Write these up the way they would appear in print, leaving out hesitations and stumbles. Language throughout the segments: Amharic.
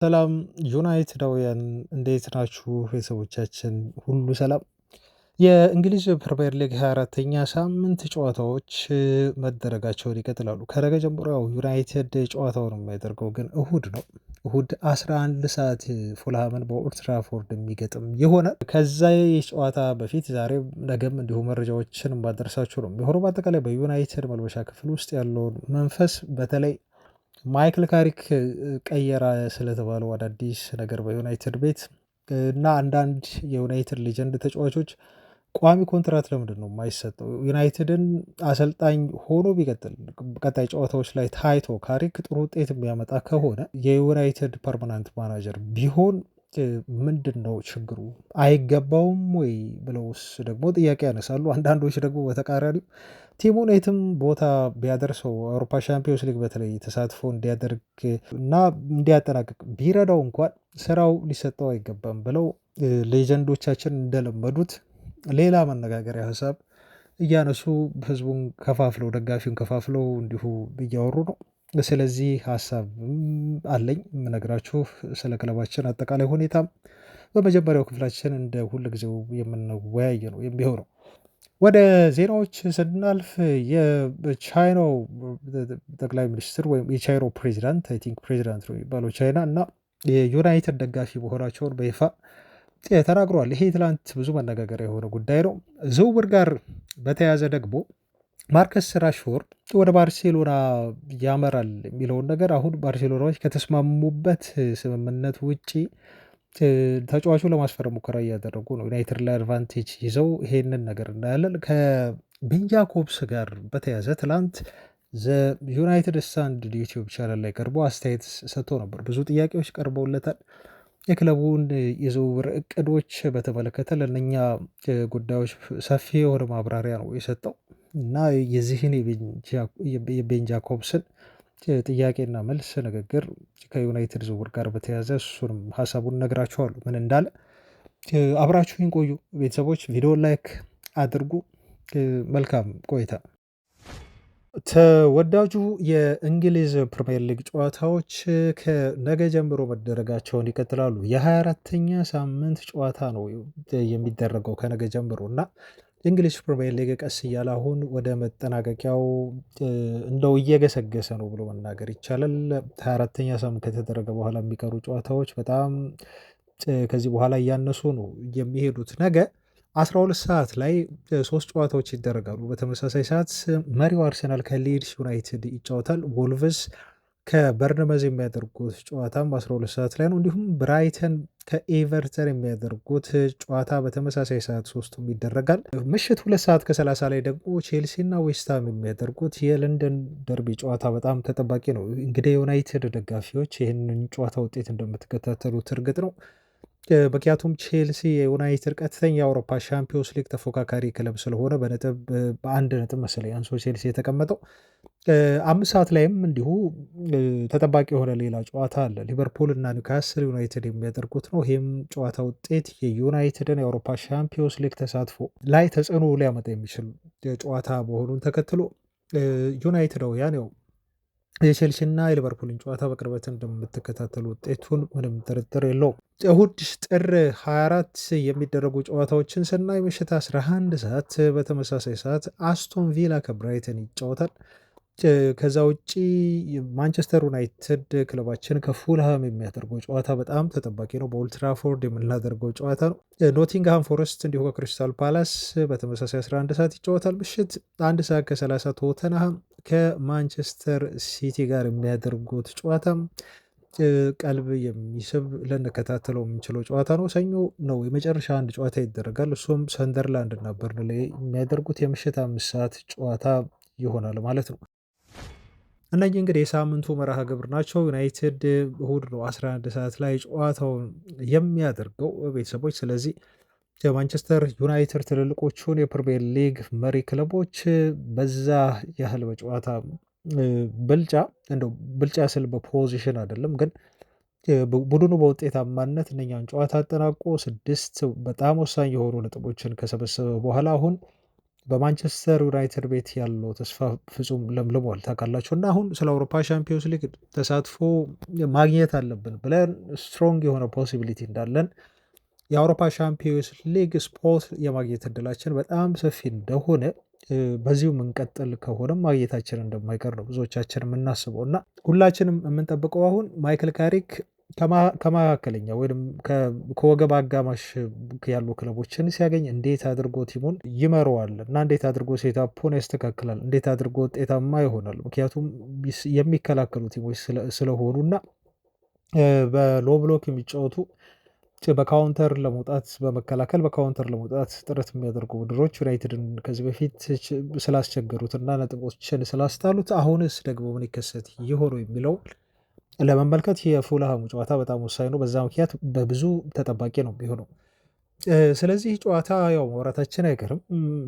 ሰላም ዩናይትዳውያን እንዴት ናችሁ? ቤተሰቦቻችን ሁሉ ሰላም። የእንግሊዝ ፕሪምየር ሊግ 24ተኛ ሳምንት ጨዋታዎች መደረጋቸውን ይቀጥላሉ። ከነገ ጀምሮ ያው ዩናይትድ ጨዋታውን የሚያደርገው ግን እሁድ ነው። እሁድ 11 ሰዓት ፉልሃምን በኦልድ ትራፎርድ የሚገጥም ይሆናል። ከዛ የጨዋታ በፊት ዛሬም ነገም እንዲሁ መረጃዎችን ማደርሳችሁ ነው የሚሆነው። በአጠቃላይ በዩናይትድ መልበሻ ክፍል ውስጥ ያለውን መንፈስ በተለይ ማይክል ካሪክ ቀየራ ስለተባለው አዳዲስ ነገር በዩናይትድ ቤት እና አንዳንድ የዩናይትድ ሌጀንድ ተጫዋቾች ቋሚ ኮንትራት ለምንድን ነው የማይሰጠው? ዩናይትድን አሰልጣኝ ሆኖ ቢቀጥል ቀጣይ ጨዋታዎች ላይ ታይቶ ካሪክ ጥሩ ውጤት የሚያመጣ ከሆነ የዩናይትድ ፐርማናንት ማናጀር ቢሆን ምንድን ነው ችግሩ? አይገባውም ወይ ብለውስ ደግሞ ጥያቄ ያነሳሉ። አንዳንዶች ደግሞ በተቃራኒው ቲሙን የትም ቦታ ቢያደርሰው አውሮፓ ሻምፒዮንስ ሊግ በተለይ ተሳትፎ እንዲያደርግ እና እንዲያጠናቅቅ ቢረዳው እንኳን ስራው ሊሰጠው አይገባም ብለው ሌጀንዶቻችን እንደለመዱት ሌላ መነጋገሪያ ሀሳብ እያነሱ ህዝቡን ከፋፍለው ደጋፊውን ከፋፍለው እንዲሁ እያወሩ ነው። ስለዚህ ሀሳብ አለኝ የምነግራችሁ ስለ ክለባችን አጠቃላይ ሁኔታም በመጀመሪያው ክፍላችን እንደ ሁል ጊዜው የምንወያይ ነው የሚሆነው። ወደ ዜናዎች ስናልፍ የቻይናው ጠቅላይ ሚኒስትር ወይም የቻይናው ፕሬዚዳንት አይ ቲንክ ፕሬዚዳንት ነው የሚባለው ቻይና እና የዩናይትድ ደጋፊ መሆናቸውን በይፋ ተናግረዋል። ይሄ ትላንት ብዙ መነጋገሪያ የሆነ ጉዳይ ነው። ዝውውር ጋር በተያያዘ ደግሞ ማርከስ ራሽፎርድ ወደ ባርሴሎና ያመራል የሚለውን ነገር አሁን ባርሴሎናዎች ከተስማሙበት ስምምነት ውጪ ተጫዋቹ ለማስፈረም ሙከራ እያደረጉ ነው። ዩናይትድ ላይ አድቫንቴጅ ይዘው ይሄንን ነገር እናያለን። ከቤን ጃኮብስ ጋር በተያያዘ ትላንት ዩናይትድ ስታንድ ዩቲዩብ ቻናል ላይ ቀርቦ አስተያየት ሰጥቶ ነበር። ብዙ ጥያቄዎች ቀርበውለታል። የክለቡን የዝውውር እቅዶች በተመለከተ ለእነኛ ጉዳዮች ሰፊ የሆነ ማብራሪያ ነው የሰጠው እና የዚህን የቤን ጃኮብስን ጥያቄና መልስ ንግግር ከዩናይትድ ዝውውር ጋር በተያያዘ እሱንም ሀሳቡን ነግራችኋለሁ ምን እንዳለ። አብራችሁኝ ቆዩ ቤተሰቦች፣ ቪዲዮ ላይክ አድርጉ። መልካም ቆይታ። ተወዳጁ የእንግሊዝ ፕሪምየር ሊግ ጨዋታዎች ከነገ ጀምሮ መደረጋቸውን ይቀጥላሉ። የ24ተኛ ሳምንት ጨዋታ ነው የሚደረገው ከነገ ጀምሮ እና የእንግሊዝ ፕሪምየር ሊግ ቀስ እያለ አሁን ወደ መጠናቀቂያው እንደው እየገሰገሰ ነው ብሎ መናገር ይቻላል። 24ተኛ ሳምንት ከተደረገ በኋላ የሚቀሩ ጨዋታዎች በጣም ከዚህ በኋላ እያነሱ ነው የሚሄዱት። ነገ 12 ሰዓት ላይ ሶስት ጨዋታዎች ይደረጋሉ። በተመሳሳይ ሰዓት መሪው አርሰናል ከሊድስ ዩናይትድ ይጫወታል። ወልቭስ ከበርንመዝ የሚያደርጉት ጨዋታም በ12 ሰዓት ላይ ነው። እንዲሁም ብራይተን ከኤቨርተን የሚያደርጉት ጨዋታ በተመሳሳይ ሰዓት ሶስቱም ይደረጋል። ምሽት 2 ሰዓት ከ30 ላይ ደግሞ ቼልሲ እና ዌስትሃም የሚያደርጉት የለንደን ደርቢ ጨዋታ በጣም ተጠባቂ ነው። እንግዲህ የዩናይትድ ደጋፊዎች ይህንን ጨዋታ ውጤት እንደምትከታተሉት እርግጥ ነው። ምክንያቱም ቼልሲ የዩናይትድ ቀጥተኛ የአውሮፓ ሻምፒዮንስ ሊግ ተፎካካሪ ክለብ ስለሆነ በአንድ ነጥብ መሰለኝ አንሶ ቼልሲ የተቀመጠው። 5 ሰዓት ላይም እንዲሁ ተጠባቂ የሆነ ሌላ ጨዋታ አለ። ሊቨርፑል እና ኒውካስል ዩናይትድ የሚያደርጉት ነው። ይህም ጨዋታ ውጤት የዩናይትድን የአውሮፓ ሻምፒዮንስ ሊግ ተሳትፎ ላይ ተጽዕኖ ሊያመጣ የሚችል ጨዋታ መሆኑን ተከትሎ ዩናይትዳውያን ያው የቼልሲና የሊቨርፑልን ጨዋታ በቅርበት እንደምትከታተሉ ውጤቱን ምንም ጥርጥር የለውም። እሁድ ጥር 24 የሚደረጉ ጨዋታዎችን ስናይ ምሽት 11 ሰዓት በተመሳሳይ ሰዓት አስቶን ቪላ ከብራይተን ይጫወታል። ከዛ ውጪ ማንቸስተር ዩናይትድ ክለባችን ከፉልሃም የሚያደርገው ጨዋታ በጣም ተጠባቂ ነው። በኦልትራፎርድ የምናደርገው ጨዋታ ነው። ኖቲንግሃም ፎረስት እንዲሁ ከክሪስታል ፓላስ በተመሳሳይ 11 ሰዓት ይጫወታል። ምሽት 1 ሰዓት ከ30 ቶተንሃም ከማንቸስተር ሲቲ ጋር የሚያደርጉት ጨዋታም ቀልብ የሚስብ ልንከታተለው የምንችለው ጨዋታ ነው። ሰኞ ነው የመጨረሻ አንድ ጨዋታ ይደረጋል። እሱም ሰንደርላንድ እና በርንሌይ የሚያደርጉት የምሽት 5 ሰዓት ጨዋታ ይሆናል ማለት ነው። እነዚህ እንግዲህ የሳምንቱ መርሃ ግብር ናቸው። ዩናይትድ እሁድ ነው 11 ሰዓት ላይ ጨዋታውን የሚያደርገው ቤተሰቦች። ስለዚህ የማንቸስተር ዩናይትድ ትልልቆቹን የፕሪሚየር ሊግ መሪ ክለቦች በዛ ያህል በጨዋታ ብልጫ እንደው ብልጫ ስል በፖዚሽን አይደለም፣ ግን ቡድኑ በውጤታማነት እነኛን ጨዋታ አጠናቆ 6 በጣም ወሳኝ የሆኑ ነጥቦችን ከሰበሰበ በኋላ አሁን በማንቸስተር ዩናይትድ ቤት ያለው ተስፋ ፍጹም ለምልሟል ታውቃላችሁ። እና አሁን ስለ አውሮፓ ሻምፒዮንስ ሊግ ተሳትፎ ማግኘት አለብን ብለን ስትሮንግ የሆነ ፖሲቢሊቲ እንዳለን የአውሮፓ ሻምፒዮንስ ሊግ ስፖርት የማግኘት እድላችን በጣም ሰፊ እንደሆነ በዚሁ የምንቀጥል ከሆነም ማግኘታችን እንደማይቀር ነው ብዙዎቻችን የምናስበው እና ሁላችንም የምንጠብቀው አሁን ማይክል ካሪክ ከመካከለኛ ወይም ከወገብ አጋማሽ ያሉ ክለቦችን ሲያገኝ እንዴት አድርጎ ቲሙን ይመረዋል እና እንዴት አድርጎ ሴታፑን ያስተካክላል፣ እንዴት አድርጎ ውጤታማ ይሆናል። ምክንያቱም የሚከላከሉ ቲሞች ስለሆኑ እና በሎ ብሎክ የሚጫወቱ በካውንተር ለመውጣት በመከላከል በካውንተር ለመውጣት ጥረት የሚያደርጉ ቡድኖች ዩናይትድን ከዚህ በፊት ስላስቸገሩትና ነጥቦችን ስላስጣሉት አሁንስ ደግሞ ምን ይከሰት ይሆኑ የሚለው ለመመልከት የፉልሃሙ ጨዋታ በጣም ወሳኝ ነው። በዛ ምክንያት በብዙ ተጠባቂ ነው የሚሆነው። ስለዚህ ጨዋታ ያው ማውራታችን አይቀርም፣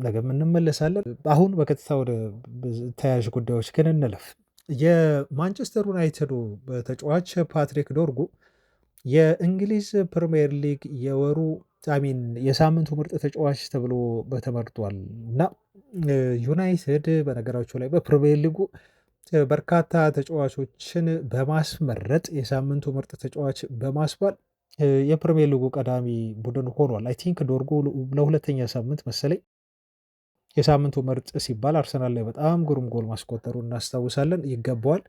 ነገም እንመለሳለን። አሁን በቀጥታ ወደ ተያያዥ ጉዳዮች ግን እንለፍ። የማንቸስተር ዩናይትዱ ተጫዋች ፓትሪክ ዶርጉ የእንግሊዝ ፕሪምየር ሊግ የወሩ ጣሚን የሳምንቱ ምርጥ ተጫዋች ተብሎ ተመርጧል እና ዩናይትድ በነገራቸው ላይ በፕሪምየር ሊጉ በርካታ ተጫዋቾችን በማስመረጥ የሳምንቱ ምርጥ ተጫዋች በማስባል የፕሪምየር ሊጉ ቀዳሚ ቡድን ሆኗል። አይ ቲንክ ዶርጉ ለሁለተኛ ሳምንት መሰለኝ የሳምንቱ ምርጥ ሲባል አርሰናል ላይ በጣም ግሩም ጎል ማስቆጠሩ እናስታውሳለን። ይገባዋል።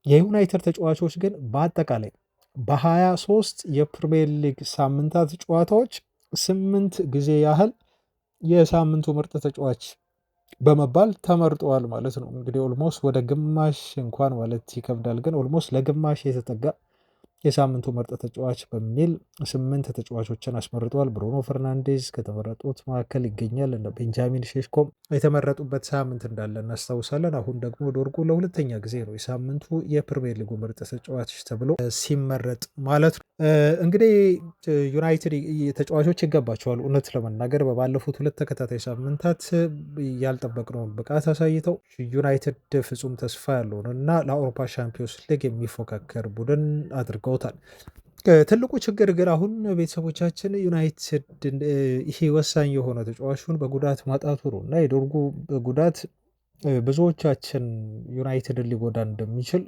የዩናይትድ ተጫዋቾች ግን በአጠቃላይ በ23 የፕሪምየር ሊግ ሳምንታት ጨዋታዎች 8 ጊዜ ያህል የሳምንቱ ምርጥ ተጫዋች በመባል ተመርጠዋል ማለት ነው። እንግዲህ ኦልሞስት ወደ ግማሽ እንኳን ማለት ይከብዳል፣ ግን ኦልሞስት ለግማሽ የተጠጋ የሳምንቱ ምርጥ ተጫዋች በሚል 8 ተጫዋቾችን አስመርጧል። ብሩኖ ፈርናንዴዝ ከተመረጡት መካከል ይገኛል። እንደ ቤንጃሚን ሼሽኮም የተመረጡበት ሳምንት እንዳለ እናስታውሳለን። አሁን ደግሞ ዶርጉ ለሁለተኛ ጊዜ ነው የሳምንቱ የፕሪሚየር ሊጉ ምርጥ ተጫዋች ተብሎ ሲመረጥ ማለት ነው። እንግዲህ ዩናይትድ ተጫዋቾች ይገባቸዋል። እውነት ለመናገር በባለፉት 2 ተከታታይ ሳምንታት ያልጠበቅነውን ብቃት አሳይተው ዩናይትድ ፍጹም ተስፋ ያለውን እና ለአውሮፓ ሻምፒዮንስ ሊግ የሚፎካከር ቡድን አድርገውታል። ትልቁ ችግር ግን አሁን ቤተሰቦቻችን ዩናይትድ ይሄ ወሳኝ የሆነ ተጫዋቹን በጉዳት ማጣቱ ነው እና የዶርጉ ጉዳት ብዙዎቻችን ዩናይትድን ሊጎዳ እንደሚችል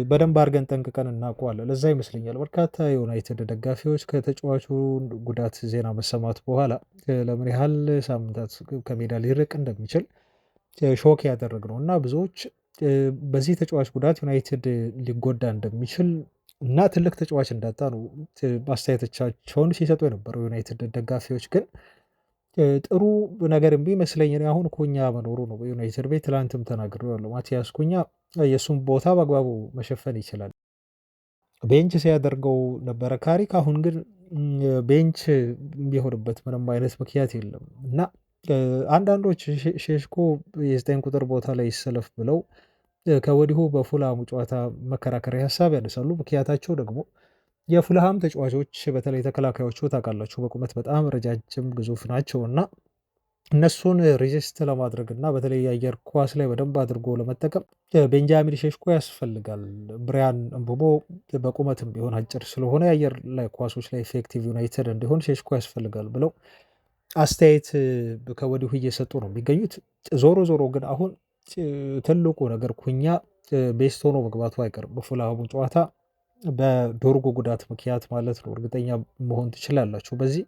በደንብ አድርገን ጠንቅቀን እናውቀዋለን። ለዛ ይመስለኛል በርካታ የዩናይትድ ደጋፊዎች ከተጫዋቹ ጉዳት ዜና መሰማት በኋላ ለምን ያህል ሳምንታት ከሜዳ ሊርቅ እንደሚችል ሾክ ያደረግ ነው እና ብዙዎች በዚህ ተጫዋች ጉዳት ዩናይትድ ሊጎዳ እንደሚችል እና ትልቅ ተጫዋች እንዳጣ ነው አስተያየቶቻቸውን ሲሰጡ የነበረው ዩናይትድ ደጋፊዎች። ግን ጥሩ ነገር ቢመስለኝ አሁን ኩኛ መኖሩ ነው በዩናይትድ ቤት። ትላንትም ተናግሬያለሁ። ማቲያስ ኩኛ የእሱን ቦታ በአግባቡ መሸፈን ይችላል። ቤንች ሲያደርገው ነበረ ካሪክ። አሁን ግን ቤንች የሚሆንበት ምንም አይነት ምክንያት የለም እና አንዳንዶች ሼሽኮ የ9 ቁጥር ቦታ ላይ ይሰለፍ ብለው ከወዲሁ በፉልሃሙ ጨዋታ መከራከሪያ ሀሳብ ያነሳሉ። ምክንያታቸው ደግሞ የፉልሃም ተጫዋቾች በተለይ ተከላካዮቹ ታውቃላችሁ በቁመት በጣም ረጃጅም ግዙፍ ናቸው እና እነሱን ሬዚስት ለማድረግ እና በተለይ የአየር ኳስ ላይ በደንብ አድርጎ ለመጠቀም ቤንጃሚን ሼሽኮ ያስፈልጋል። ብሪያን እምቡሞ በቁመትም ቢሆን አጭር ስለሆነ የአየር ላይ ኳሶች ላይ ኢፌክቲቭ ዩናይትድ እንዲሆን ሼሽኮ ያስፈልጋል ብለው አስተያየት ከወዲሁ እየሰጡ ነው የሚገኙት። ዞሮ ዞሮ ግን አሁን ትልቁ ነገር ኩኛ ቤስት ሆኖ መግባቱ አይቀርም በፉልሃሙ ጨዋታ በዶርጉ ጉዳት ምክንያት ማለት ነው። እርግጠኛ መሆን ትችላላችሁ በዚህ።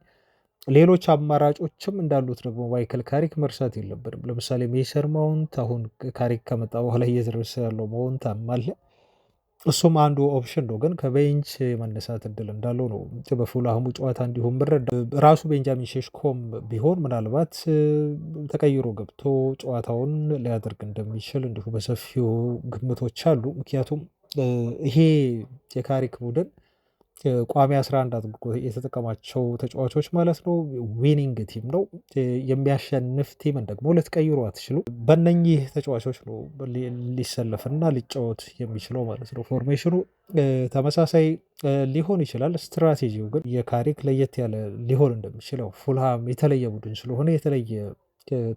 ሌሎች አማራጮችም እንዳሉት ደግሞ ማይክል ካሪክ መርሳት የለብንም። ለምሳሌ ሜሰር ማውንት አሁን ካሪክ ከመጣ በኋላ እየደረሰ ያለው ማውንት አለ። እሱም አንዱ ኦፕሽን ነው፣ ግን ከቤንች መነሳት እድል እንዳለው ነው በፉልሃሙ ጨዋታ እንዲሁም ብረዳ። ራሱ ቤንጃሚን ሼሽኮም ቢሆን ምናልባት ተቀይሮ ገብቶ ጨዋታውን ሊያደርግ እንደሚችል እንዲሁ በሰፊው ግምቶች አሉ። ምክንያቱም ይሄ የካሪክ ቡድን ቋሚ 11 አድርጎ የተጠቀማቸው ተጫዋቾች ማለት ነው ዊኒንግ ቲም ነው። የሚያሸንፍ ቲምን ደግሞ ልትቀይሩ አትችሉ። በእነኚህ ተጫዋቾች ነው ሊሰለፍና ሊጫወት የሚችለው ማለት ነው። ፎርሜሽኑ ተመሳሳይ ሊሆን ይችላል። ስትራቴጂው ግን የካሪክ ለየት ያለ ሊሆን እንደሚችለው ፉልሃም የተለየ ቡድን ስለሆነ የተለየ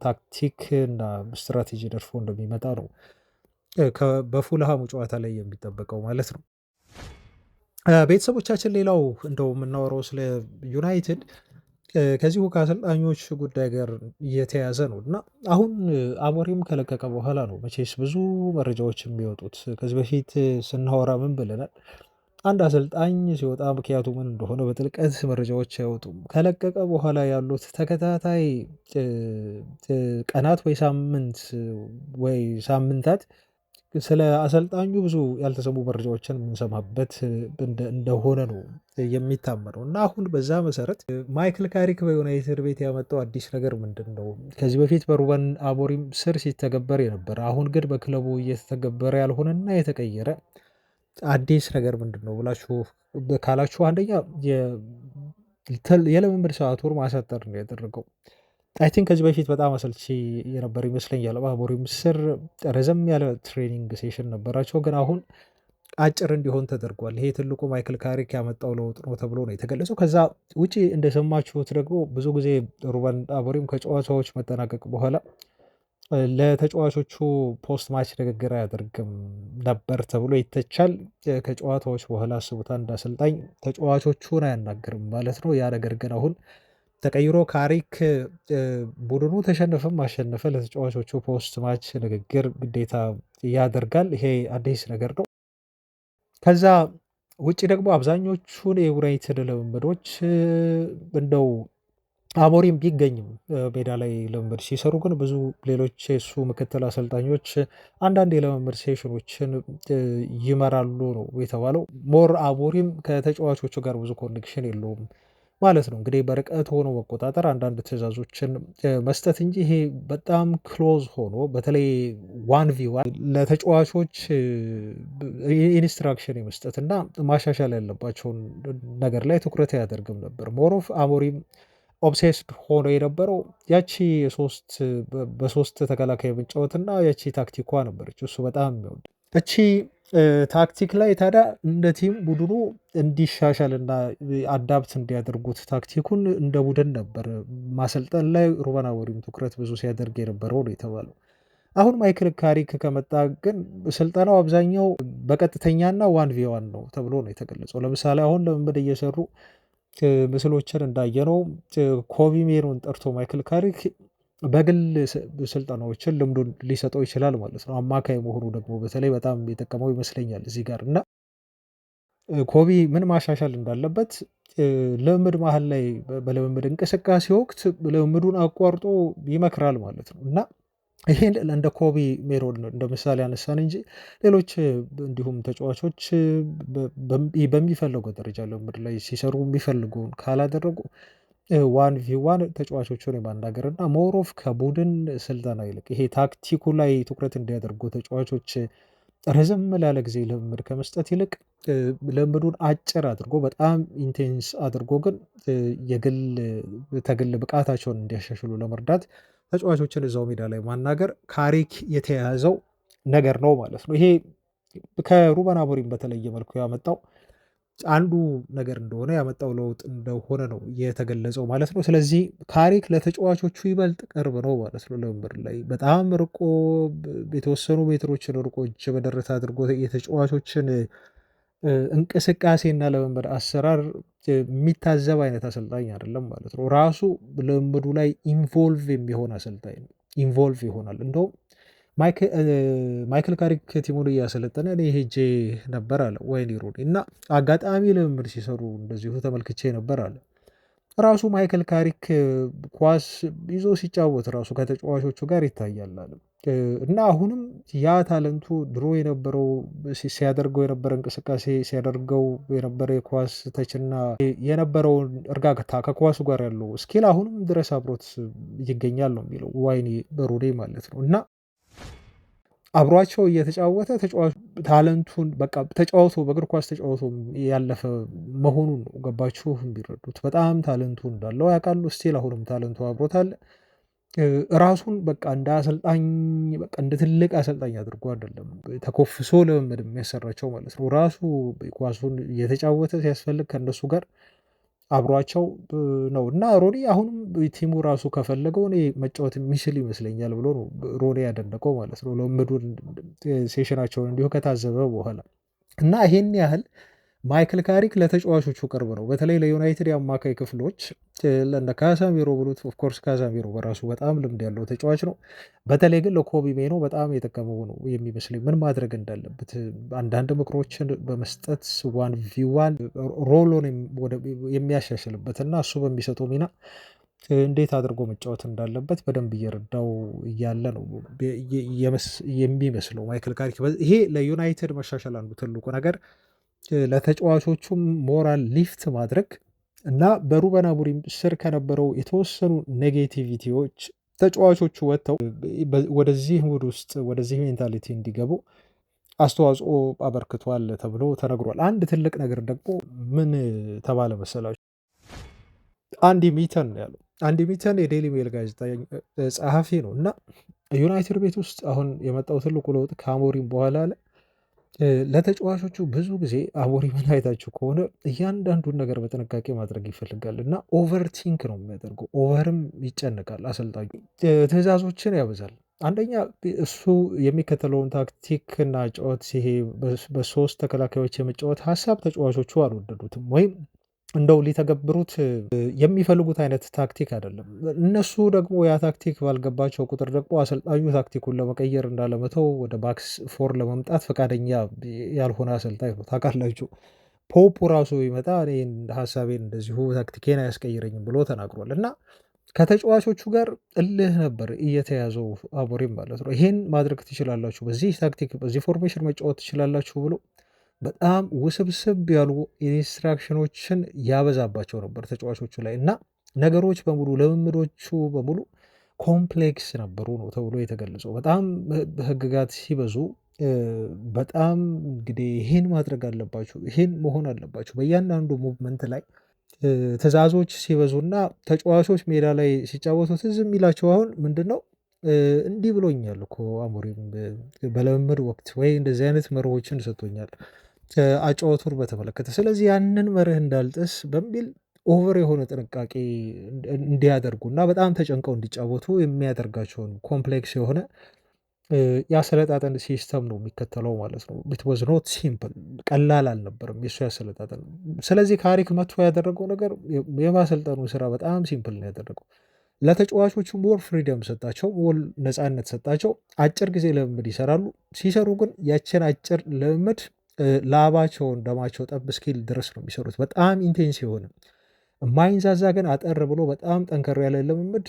ታክቲክ እና ስትራቴጂ ነድፎ እንደሚመጣ ነው በፉልሃሙ ጨዋታ ላይ የሚጠበቀው ማለት ነው። ቤተሰቦቻችን ሌላው እንደው የምናወራው ስለ ዩናይትድ ከዚሁ ከአሰልጣኞች ጉዳይ ጋር የተያዘ ነው እና አሁን አሞሪም ከለቀቀ በኋላ ነው መቼስ ብዙ መረጃዎች የሚወጡት። ከዚህ በፊት ስናወራ ምን ብለናል? አንድ አሰልጣኝ ሲወጣ ምክንያቱ ምን እንደሆነ በጥልቀት መረጃዎች አይወጡም። ከለቀቀ በኋላ ያሉት ተከታታይ ቀናት ወይ ሳምንታት ስለ አሰልጣኙ ብዙ ያልተሰሙ መረጃዎችን የምንሰማበት እንደሆነ ነው የሚታመነው እና አሁን በዛ መሰረት ማይክል ካሪክ በዩናይትድ ቤት ያመጣው አዲስ ነገር ምንድን ነው? ከዚህ በፊት በሩበን አሞሪም ስር ሲተገበር የነበረ አሁን ግን በክለቡ እየተተገበረ ያልሆነና የተቀየረ አዲስ ነገር ምንድን ነው ብላችሁ ካላችሁ፣ አንደኛ የልምምድ ሰዓቱን ማሳጠር ነው ያደረገው። አይ ቲንክ ከዚህ በፊት በጣም አሰልቺ የነበር ይመስለኛል። በአሞሪም ስር ረዘም ያለ ትሬኒንግ ሴሽን ነበራቸው፣ ግን አሁን አጭር እንዲሆን ተደርጓል። ይሄ ትልቁ ማይክል ካሪክ ያመጣው ለውጥ ነው ተብሎ ነው የተገለጸው። ከዛ ውጪ እንደሰማችሁት ደግሞ ብዙ ጊዜ ሩበን አሞሪም ከጨዋታዎች መጠናቀቅ በኋላ ለተጫዋቾቹ ፖስት ማች ንግግር አያደርግም ነበር ተብሎ ይተቻል። ከጨዋታዎች በኋላ አስቡት፣ አንድ አሰልጣኝ ተጫዋቾቹን አያናግርም ማለት ነው። ያ ነገር ግን አሁን ተቀይሮ ካሪክ ቡድኑ ተሸነፈም አሸነፈ ለተጫዋቾቹ ፖስት ማች ንግግር ግዴታ ያደርጋል። ይሄ አዲስ ነገር ነው። ከዛ ውጭ ደግሞ አብዛኞቹን የዩናይትድ ልምምዶች እንደው አሞሪም ቢገኝም ሜዳ ላይ ልምምድ ሲሰሩ ግን ብዙ ሌሎች የሱ ምክትል አሰልጣኞች አንዳንድ የልምምድ ሴሽኖችን ይመራሉ ነው የተባለው። ሞር አሞሪም ከተጫዋቾቹ ጋር ብዙ ኮኔክሽን የለውም ማለት ነው። እንግዲህ በርቀት ሆኖ መቆጣጠር፣ አንዳንድ ትዕዛዞችን መስጠት እንጂ ይሄ በጣም ክሎዝ ሆኖ በተለይ 1v1 ለተጫዋቾች ኢንስትራክሽን የመስጠት እና ማሻሻል ያለባቸውን ነገር ላይ ትኩረት አያደርግም ነበር። ሞሮፍ አሞሪም ኦብሴስድ ሆኖ የነበረው ያቺ በሶስት ተከላካይ መጫወትና ያቺ ታክቲኳ ነበረች። እሱ በጣም የሚወድ እቺ ታክቲክ ላይ ታዲያ እንደ ቲም ቡድኑ እንዲሻሻልና አዳፕት እንዲያደርጉት ታክቲኩን እንደ ቡድን ነበር ማሰልጠን ላይ ሩበን አሞሪም ትኩረት ብዙ ሲያደርግ የነበረው ነው የተባለው። አሁን ማይክል ካሪክ ከመጣ ግን ስልጠናው አብዛኛው በቀጥተኛና 1v1 ነው ተብሎ ነው የተገለጸው። ለምሳሌ አሁን ልምምድ እየሰሩ ምስሎችን እንዳየነው ኮቢ ሜኖን ጠርቶ ማይክል ካሪክ በግል ስልጠናዎችን ልምዱን ሊሰጠው ይችላል ማለት ነው። አማካይ መሆኑ ደግሞ በተለይ በጣም የጠቀመው ይመስለኛል እዚህ ጋር እና ኮቢ ምን ማሻሻል እንዳለበት ልምምድ መሀል ላይ በልምምድ እንቅስቃሴ ወቅት ልምምዱን አቋርጦ ይመክራል ማለት ነው እና ይሄን እንደ ኮቢ ሜሮን እንደ ምሳሌ ያነሳን እንጂ ሌሎች እንዲሁም ተጫዋቾች በሚፈልገው ደረጃ ልምምድ ላይ ሲሰሩ የሚፈልጉን ካላደረጉ 1v1 ተጫዋቾቹን የማናገር እና ሞሮፍ ከቡድን ስልጠና ይልቅ ይሄ ታክቲኩ ላይ ትኩረት እንዲያደርጉ ተጫዋቾች ረዘም ላለ ጊዜ ልምምድ ከመስጠት ይልቅ ልምምዱን አጭር አድርጎ በጣም ኢንቴንስ አድርጎ ግን ተግል ብቃታቸውን እንዲያሻሽሉ ለመርዳት ተጫዋቾችን እዛው ሜዳ ላይ ማናገር ካሪክ የተያያዘው ነገር ነው ማለት ነው። ይሄ ከሩበን አሞሪም በተለየ መልኩ ያመጣው አንዱ ነገር እንደሆነ ያመጣው ለውጥ እንደሆነ ነው የተገለጸው ማለት ነው። ስለዚህ ካሪክ ለተጫዋቾቹ ይበልጥ ቅርብ ነው ማለት ነው። ልምምድ ላይ በጣም ርቆ የተወሰኑ ሜትሮችን ርቆ እጅ በደረት አድርጎ የተጫዋቾችን እንቅስቃሴና ልምምድ አሰራር የሚታዘብ አይነት አሰልጣኝ አይደለም ማለት ነው። ራሱ ልምምዱ ላይ ኢንቮልቭ የሚሆን አሰልጣኝ ነው። ኢንቮልቭ ይሆናል። እንደውም ማይክል ካሪክ ቲሙን እያሰለጠነ እኔ ሄጄ ነበር አለ ወይኔ ሩኒ እና አጋጣሚ ልምምድ ሲሰሩ እንደዚሁ ተመልክቼ ነበር አለ። ራሱ ማይክል ካሪክ ኳስ ይዞ ሲጫወት ራሱ ከተጫዋቾቹ ጋር ይታያል አለ እና አሁንም ያ ታለንቱ ድሮ የነበረው ሲያደርገው የነበረ እንቅስቃሴ ሲያደርገው የነበረ የኳስ ተችና የነበረውን እርጋታ ከኳሱ ጋር ያለው ስኪል አሁንም ድረስ አብሮት ይገኛል ነው የሚለው ዋይኒ ሩኒ ማለት ነው እና አብሯቸው እየተጫወተ ተጫዋቹ ታለንቱን በቃ ተጫውቶ በእግር ኳስ ተጫውቶ ያለፈ መሆኑን ነው ገባችሁ ቢረዱት በጣም ታለንቱ እንዳለው ያውቃሉ። ስቲል አሁንም ታለንቱ አብሮታል። ራሱን በቃ እንደ አሰልጣኝ በቃ እንደ ትልቅ አሰልጣኝ አድርጎ አይደለም ተኮፍሶ ልምምድ የሚያሰራቸው ማለት ነው። ራሱ ኳሱን እየተጫወተ ሲያስፈልግ ከእነሱ ጋር አብሯቸው ነው እና ሮኒ አሁንም ቲሙ ራሱ ከፈለገው እኔ መጫወት የሚችል ይመስለኛል ብሎ ነው ሮኒ ያደነቀው ማለት ነው። ልምምዱን ሴሽናቸውን እንዲሁ ከታዘበ በኋላ እና ይሄን ያህል ማይክል ካሪክ ለተጫዋቾቹ ቅርብ ነው። በተለይ ለዩናይትድ የአማካይ ክፍሎች ለእነ ካሳሚሮ ብሉት ኦፍኮርስ ካሳሚሮ በራሱ በጣም ልምድ ያለው ተጫዋች ነው። በተለይ ግን ለኮቢ ሜኖ በጣም የጠቀመው ነው የሚመስለኝ ምን ማድረግ እንዳለበት አንዳንድ ምክሮችን በመስጠት ዋን ቪዋን ሮሎን የሚያሻሽልበት እና እሱ በሚሰጠው ሚና እንዴት አድርጎ መጫወት እንዳለበት በደንብ እየረዳው እያለ ነው የሚመስለው ማይክል ካሪክ። ይሄ ለዩናይትድ መሻሻል አንዱ ትልቁ ነገር ለተጫዋቾቹም ሞራል ሊፍት ማድረግ እና በሩበን አሞሪም ስር ከነበረው የተወሰኑ ኔጌቲቪቲዎች ተጫዋቾቹ ወጥተው ወደዚህ ሙድ ውስጥ ወደዚህ ሜንታሊቲ እንዲገቡ አስተዋጽኦ አበርክቷል ተብሎ ተነግሯል። አንድ ትልቅ ነገር ደግሞ ምን ተባለ መሰላችሁ? አንዲ ሚተን ያለው አንዲ ሚተን የዴይሊ ሜል ጋዜጣ ጸሐፊ ነው እና ዩናይትድ ቤት ውስጥ አሁን የመጣው ትልቁ ለውጥ ከአሞሪም በኋላ ለተጫዋቾቹ ብዙ ጊዜ አሞሪምን አይታችሁ ከሆነ እያንዳንዱን ነገር በጥንቃቄ ማድረግ ይፈልጋል እና ኦቨርቲንክ ነው የሚያደርገው። ኦቨርም ይጨንቃል። አሰልጣኙ ትዕዛዞችን ያበዛል። አንደኛ እሱ የሚከተለውን ታክቲክ እና ጨዋታ ይሄ በሶስት ተከላካዮች የመጫወት ሀሳብ ተጫዋቾቹ አልወደዱትም ወይም እንደው ሊተገብሩት የሚፈልጉት አይነት ታክቲክ አይደለም። እነሱ ደግሞ ያ ታክቲክ ባልገባቸው ቁጥር ደግሞ አሰልጣኙ ታክቲኩን ለመቀየር እንዳለመተው ወደ ባክስ ፎር ለመምጣት ፈቃደኛ ያልሆነ አሰልጣኝ ነው። ታውቃላችሁ ፖፑ ራሱ ይመጣ እኔ ሀሳቤን እንደዚሁ ታክቲኬን አያስቀይረኝም ብሎ ተናግሯል እና ከተጫዋቾቹ ጋር እልህ ነበር እየተያዘው አሞሪም ማለት ነው። ይሄን ማድረግ ትችላላችሁ፣ በዚህ ታክቲክ በዚህ ፎርሜሽን መጫወት ትችላላችሁ ብሎ በጣም ውስብስብ ያሉ ኢንስትራክሽኖችን ያበዛባቸው ነበር ተጫዋቾቹ ላይ እና ነገሮች በሙሉ ልምምዶቹ በሙሉ ኮምፕሌክስ ነበሩ ነው ተብሎ የተገለጸው። በጣም ህግጋት ሲበዙ በጣም እንግዲህ ይሄን ማድረግ አለባቸው፣ ይሄን መሆን አለባቸው በእያንዳንዱ ሙቭመንት ላይ ትዕዛዞች ሲበዙና ተጫዋቾች ሜዳ ላይ ሲጫወቱ ትዝ የሚላቸው አሁን ምንድን ነው እንዲህ ብሎኛል እኮ አሞሪም በልምምድ ወቅት ወይ እንደዚህ አይነት መርሆችን ሰጥቶኛል አጫወቱን በተመለከተ። ስለዚህ ያንን መርህ እንዳልጥስ በሚል ኦቨር የሆነ ጥንቃቄ እንዲያደርጉ እና በጣም ተጨንቀው እንዲጫወቱ የሚያደርጋቸውን ኮምፕሌክስ የሆነ የአሰለጣጠን ሲስተም ነው የሚከተለው ማለት ነው። ኢት ዋዝ ኖት ሲምፕል፣ ቀላል አልነበረም የሱ ያሰለጣጠን። ስለዚህ ካሪክ መጥቶ ያደረገው ነገር የማሰልጠኑ ስራ በጣም ሲምፕል ነው ያደረገው። ለተጫዋቾቹ ሞር ፍሪደም ሰጣቸው፣ ሞር ነፃነት ሰጣቸው። አጭር ጊዜ ልምምድ ይሰራሉ። ሲሰሩ ግን ያችን አጭር ልምምድ ላባቸውን ደማቸው ጠብ እስኪል ድረስ ነው የሚሰሩት። በጣም ኢንቴንስ የሆነ ማይንዛዛ ግን አጠር ብሎ በጣም ጠንከር ያለ ልምምድ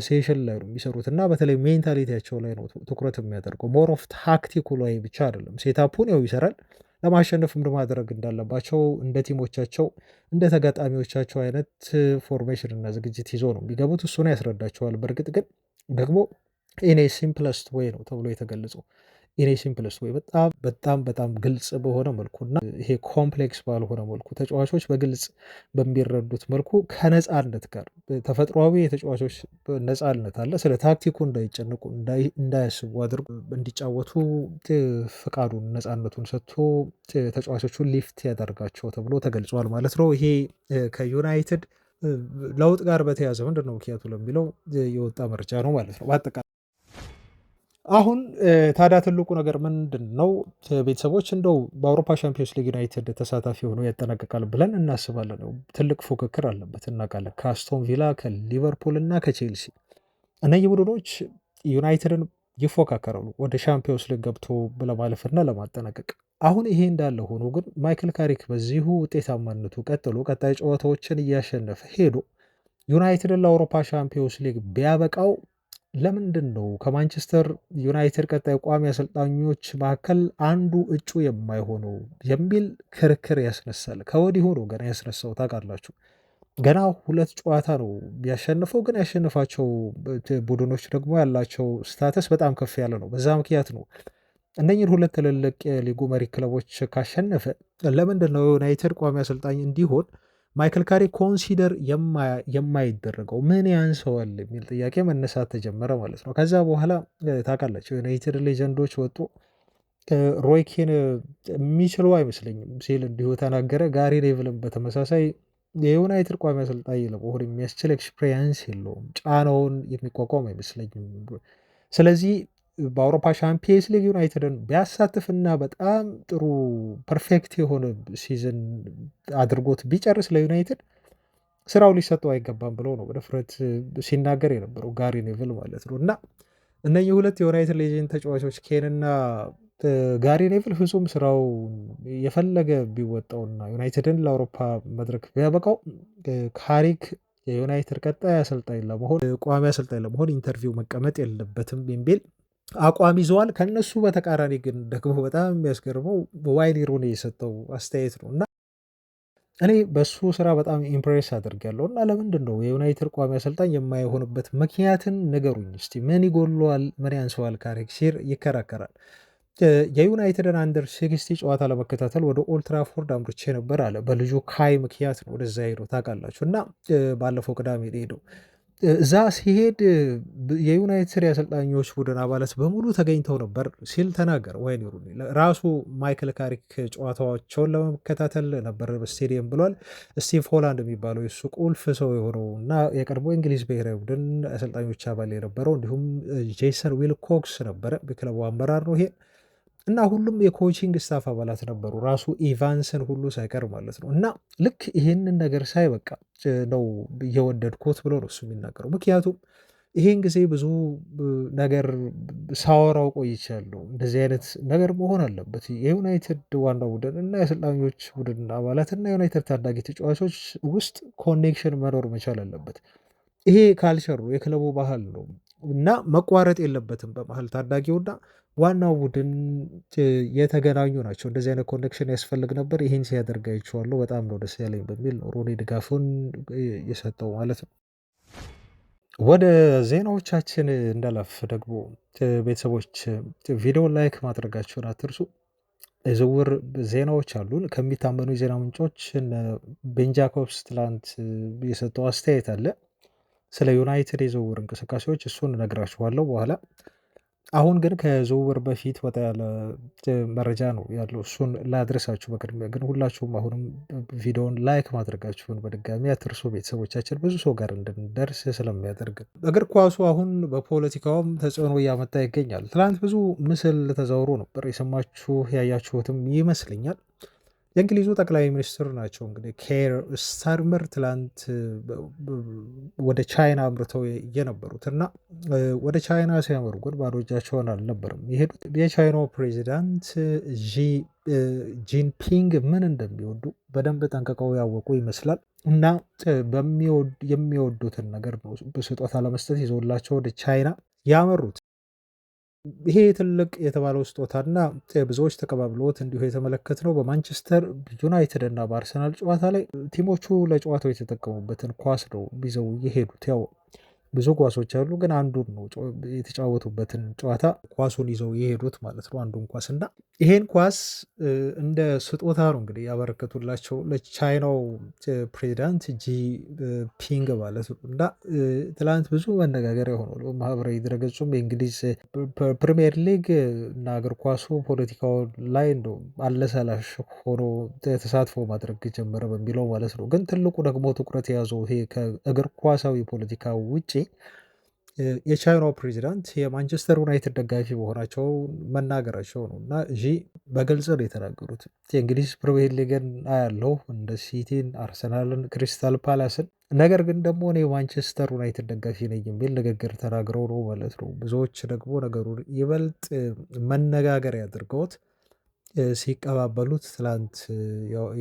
ሴሽን ላይ ነው የሚሰሩት እና በተለይ ሜንታሊቲያቸው ላይ ነው ትኩረት የሚያደርገው። ሞር ኦፍ ታክቲኩ ላይ ብቻ አይደለም። ሴታፑን ያው ይሰራል፣ ለማሸነፍም ማድረግ እንዳለባቸው እንደ ቲሞቻቸው እንደ ተጋጣሚዎቻቸው አይነት ፎርሜሽን እና ዝግጅት ይዞ ነው የሚገቡት። እሱን ያስረዳቸዋል። በእርግጥ ግን ደግሞ ኢኔ ሲምፕለስት ወይ ነው ተብሎ የተገለጸው። ኢኔ ሲምፕለስት ወይ በጣም ግልጽ በሆነ መልኩ እና ይሄ ኮምፕሌክስ ባልሆነ መልኩ ተጫዋቾች በግልጽ በሚረዱት መልኩ ከነፃነት ጋር ተፈጥሯዊ የተጫዋቾች ነፃነት አለ። ስለ ታክቲኩ እንዳይጨንቁ እንዳያስቡ አድርጎ እንዲጫወቱ ፍቃዱን ነፃነቱን ሰጥቶ ተጫዋቾቹን ሊፍት ያደርጋቸው ተብሎ ተገልጿል ማለት ነው። ይሄ ከዩናይትድ ለውጥ ጋር በተያዘ ምንድን ነው ምክንያቱ ለሚለው የወጣ መረጃ ነው ማለት ነው። በአጠቃላይ አሁን ታዲያ ትልቁ ነገር ምንድን ነው? ቤተሰቦች እንደው በአውሮፓ ሻምፒዮንስ ሊግ ዩናይትድ ተሳታፊ ሆኖ ያጠናቀቃል ብለን እናስባለን። ትልቅ ፉክክር አለበት እናውቃለን። ከአስቶን ቪላ፣ ከሊቨርፑል እና ከቼልሲ እነዚህ ቡድኖች ዩናይትድን ይፎካከራሉ ወደ ሻምፒዮንስ ሊግ ገብቶ ለማለፍና ለማጠናቀቅ። አሁን ይሄ እንዳለ ሆኖ ግን ማይክል ካሪክ በዚሁ ውጤታማነቱ ቀጥሎ ቀጣይ ጨዋታዎችን እያሸነፈ ሄዶ ዩናይትድን ለአውሮፓ ሻምፒዮንስ ሊግ ቢያበቃው ለምንድን ነው ከማንቸስተር ዩናይትድ ቀጣይ ቋሚ አሰልጣኞች መካከል አንዱ እጩ የማይሆነው የሚል ክርክር ያስነሳል። ከወዲሁ ነው ገና ያስነሳው። ታውቃላችሁ ገና 2 ጨዋታ ነው ቢያሸንፈው፣ ግን ያሸንፋቸው ቡድኖች ደግሞ ያላቸው ስታተስ በጣም ከፍ ያለ ነው። በዛ ምክንያት ነው እነኝን 2 ትልልቅ የሊጉ መሪ ክለቦች ካሸነፈ ለምንድን ነው ዩናይትድ ቋሚ አሰልጣኝ እንዲሆን ማይክል ካሪክ ኮንሲደር የማይደረገው ምን ያንሰዋል የሚል ጥያቄ መነሳት ተጀመረ ማለት ነው። ከዛ በኋላ ታውቃላቸው ዩናይትድ ሌጀንዶች ወጡ። ሮይኬን የሚችሉ አይመስለኝም ሲል እንዲሁ ተናገረ። ጋሪ ኔቭልም በተመሳሳይ የዩናይትድ ቋሚ አሰልጣኝ ለመሆን የሚያስችል ኤክስፔሪንስ የለውም፣ ጫናውን የሚቋቋም አይመስለኝም። ስለዚህ በአውሮፓ ሻምፒየንስ ሊግ ዩናይትድን ቢያሳትፍና በጣም ጥሩ ፐርፌክት የሆነ ሲዝን አድርጎት ቢጨርስ ለዩናይትድ ስራው ሊሰጠው አይገባም ብሎ ነው በድፍረት ሲናገር የነበረው ጋሪ ኔቭል ማለት ነው። እና እነኚህ ሁለት የዩናይትድ ሌጀንድ ተጫዋቾች ኬንና ጋሪ ኔቭል ፍጹም ስራው የፈለገ ቢወጣውና ዩናይትድን ለአውሮፓ መድረክ ቢያበቃው ካሪክ የዩናይትድ ቀጣይ አሰልጣኝ ለመሆን ቋሚ አሰልጣኝ ለመሆን ኢንተርቪው መቀመጥ የለበትም የሚል አቋም ይዘዋል። ከነሱ በተቃራኒ ግን ደግሞ በጣም የሚያስገርመው ዋይኒ ሩኒ የሰጠው አስተያየት ነው እና እኔ በሱ ስራ በጣም ኢምፕሬስ አድርጌያለሁ እና ለምንድን ነው የዩናይትድ ቋሚ አሰልጣኝ የማይሆንበት ምክንያትን ንገሩኝ እስቲ፣ ምን ይጎለዋል፣ ምን ያንሰዋል ካሪክ ሲል ይከራከራል። የዩናይትድን አንደር 60 ጨዋታ ለመከታተል ወደ ኦልትራፎርድ አምርቼ ነበር አለ። በልጁ ካይ ምክንያት ነው ወደዛ ሄደው ታውቃላችሁ። እና ባለፈው ቅዳሜ ሄደው እዛ ሲሄድ የዩናይትድ የአሰልጣኞች ቡድን አባላት በሙሉ ተገኝተው ነበር ሲል ተናገር ዋይኒ ሩኒ። ራሱ ማይክል ካሪክ ጨዋታቸውን ለመከታተል ነበር በስቴዲየም ብሏል። ስቲቭ ሆላንድ የሚባለው የሱ ቁልፍ ሰው የሆነው እና የቀድሞ እንግሊዝ ብሔራዊ ቡድን አሰልጣኞች አባል የነበረው እንዲሁም ጄሰን ዊልኮክስ ነበረ የክለቡ አመራር ነው ይሄ እና ሁሉም የኮቺንግ ስታፍ አባላት ነበሩ፣ ራሱ ኢቫንስን ሁሉ ሳይቀር ማለት ነው። እና ልክ ይህንን ነገር ሳይ በቃ ነው እየወደድኩት ብሎ ነው እሱ የሚናገረው። ምክንያቱም ይሄን ጊዜ ብዙ ነገር ሳወራው ቆይቻለሁ። እንደዚህ አይነት ነገር መሆን አለበት። የዩናይትድ ዋና ቡድን እና የአሰልጣኞች ቡድን አባላት እና የዩናይትድ ታዳጊ ተጫዋቾች ውስጥ ኮኔክሽን መኖር መቻል አለበት። ይሄ ካልቸሩ የክለቡ ባህል ነው እና መቋረጥ የለበትም። በመሀል ታዳጊውና ዋናው ቡድን የተገናኙ ናቸው። እንደዚህ አይነት ኮኔክሽን ያስፈልግ ነበር። ይህን ሲያደርግ አይቼዋለሁ። በጣም ነው ደስ ያለኝ በሚል ነው ሮኒ ድጋፉን የሰጠው ማለት ነው። ወደ ዜናዎቻችን እንዳለፍ ደግሞ ቤተሰቦች ቪዲዮ ላይክ ማድረጋቸውን አትርሱ። የዝውውር ዜናዎች አሉን ከሚታመኑ የዜና ምንጮች። ቤን ጃኮብስ ትላንት የሰጠው አስተያየት አለ ስለ ዩናይትድ የዝውውር እንቅስቃሴዎች፣ እሱን እነግራችኋለሁ በኋላ። አሁን ግን ከዝውውር በፊት ወጣ ያለ መረጃ ነው ያለው፣ እሱን ላድረሳችሁ። በቅድሚያ ግን ሁላችሁም አሁንም ቪዲዮውን ላይክ ማድረጋችሁን በድጋሚ አትርሱ። ቤተሰቦቻችን ብዙ ሰው ጋር እንድንደርስ ስለሚያደርግ እግር ኳሱ አሁን በፖለቲካውም ተጽዕኖ እያመጣ ይገኛል። ትናንት ብዙ ምስል ተዘውሮ ነበር፣ የሰማችሁ ያያችሁትም ይመስለኛል። የእንግሊዙ ጠቅላይ ሚኒስትር ናቸው እንግዲህ ኬር ስታርመር ትላንት ወደ ቻይና አምርተው የነበሩት እና ወደ ቻይና ሲያመሩ ግን ባዶ እጃቸውን አልነበርም የሄዱት። የቻይናው ፕሬዚዳንት ጂንፒንግ ምን እንደሚወዱ በደንብ ጠንቅቀው ያወቁ ይመስላል እና የሚወዱትን ነገር ነው በስጦታ ለመስጠት ይዘውላቸው ወደ ቻይና ያመሩት። ይሄ ትልቅ የተባለው ስጦታና ብዙዎች ተቀባብሎት እንዲሁ የተመለከትነው በማንቸስተር ዩናይትድ እና በአርሰናል ጨዋታ ላይ ቲሞቹ ለጨዋታው የተጠቀሙበትን ኳስ ነው ይዘው የሄዱት። ያው ብዙ ኳሶች አሉ፣ ግን አንዱን ነው የተጫወቱበትን ጨዋታ ኳሱን ይዘው የሄዱት ማለት ነው፣ አንዱን ኳስ እና ይሄን ኳስ እንደ ስጦታ ነው እንግዲህ ያበረከቱላቸው ለቻይናው ፕሬዚዳንት ጂ ፒንግ ማለት ነው። እና ትላንት ብዙ መነጋገሪያ ሆኖ ማህበራዊ ድረገጹም የእንግሊዝ ፕሪሚየር ሊግ እና እግር ኳሱ ፖለቲካው ላይ እንደው አለሰላሽ ሆኖ ተሳትፎ ማድረግ ጀመረ በሚለው ማለት ነው። ግን ትልቁ ደግሞ ትኩረት የያዘው ይሄ ከእግር ኳሳዊ ፖለቲካ ውጭ የቻይናው ፕሬዚዳንት የማንቸስተር ዩናይትድ ደጋፊ መሆናቸው መናገራቸው ነው። እና በግልጽ ነው የተናገሩት። የእንግሊዝ ፕሪሚየር ሊግን አያለው እንደ ሲቲን፣ አርሰናልን፣ ክሪስታል ፓላስን፣ ነገር ግን ደግሞ እኔ ማንቸስተር ዩናይትድ ደጋፊ ነኝ የሚል ንግግር ተናግረው ነው ማለት ነው። ብዙዎች ደግሞ ነገሩን ይበልጥ መነጋገሪያ አድርገውት ሲቀባበሉት ትላንት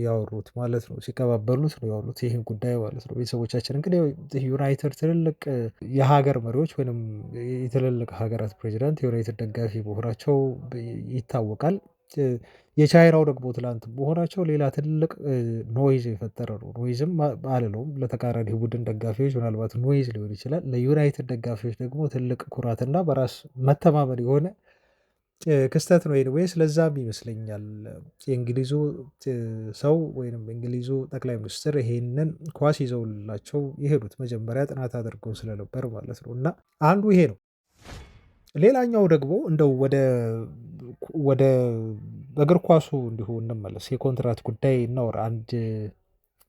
ያወሩት ማለት ነው። ሲቀባበሉት ነው ያወሩት ይህን ጉዳይ ማለት ነው። ቤተሰቦቻችን እንግዲህ ዩናይትድ ትልልቅ የሀገር መሪዎች ወይም የትልልቅ ሀገራት ፕሬዚዳንት የዩናይትድ ደጋፊ መሆናቸው ይታወቃል። የቻይናው ደግሞ ትላንት መሆናቸው ሌላ ትልቅ ኖይዝ የፈጠረ ነው። ኖይዝም አልለውም፣ ለተቃራኒ ቡድን ደጋፊዎች ምናልባት ኖይዝ ሊሆን ይችላል። ለዩናይትድ ደጋፊዎች ደግሞ ትልቅ ኩራትና በራስ መተማመን የሆነ ክስተት ነው። ኤኒዌይስ ለዛም ይመስለኛል የእንግሊዙ ሰው ወይም እንግሊዙ ጠቅላይ ሚኒስትር ይሄንን ኳስ ይዘውላቸው የሄዱት መጀመሪያ ጥናት አድርገው ስለነበር ማለት ነው። እና አንዱ ይሄ ነው። ሌላኛው ደግሞ እንደው ወደ እግር ኳሱ እንዲሁ እንመለስ፣ የኮንትራት ጉዳይ እናወራ። አንድ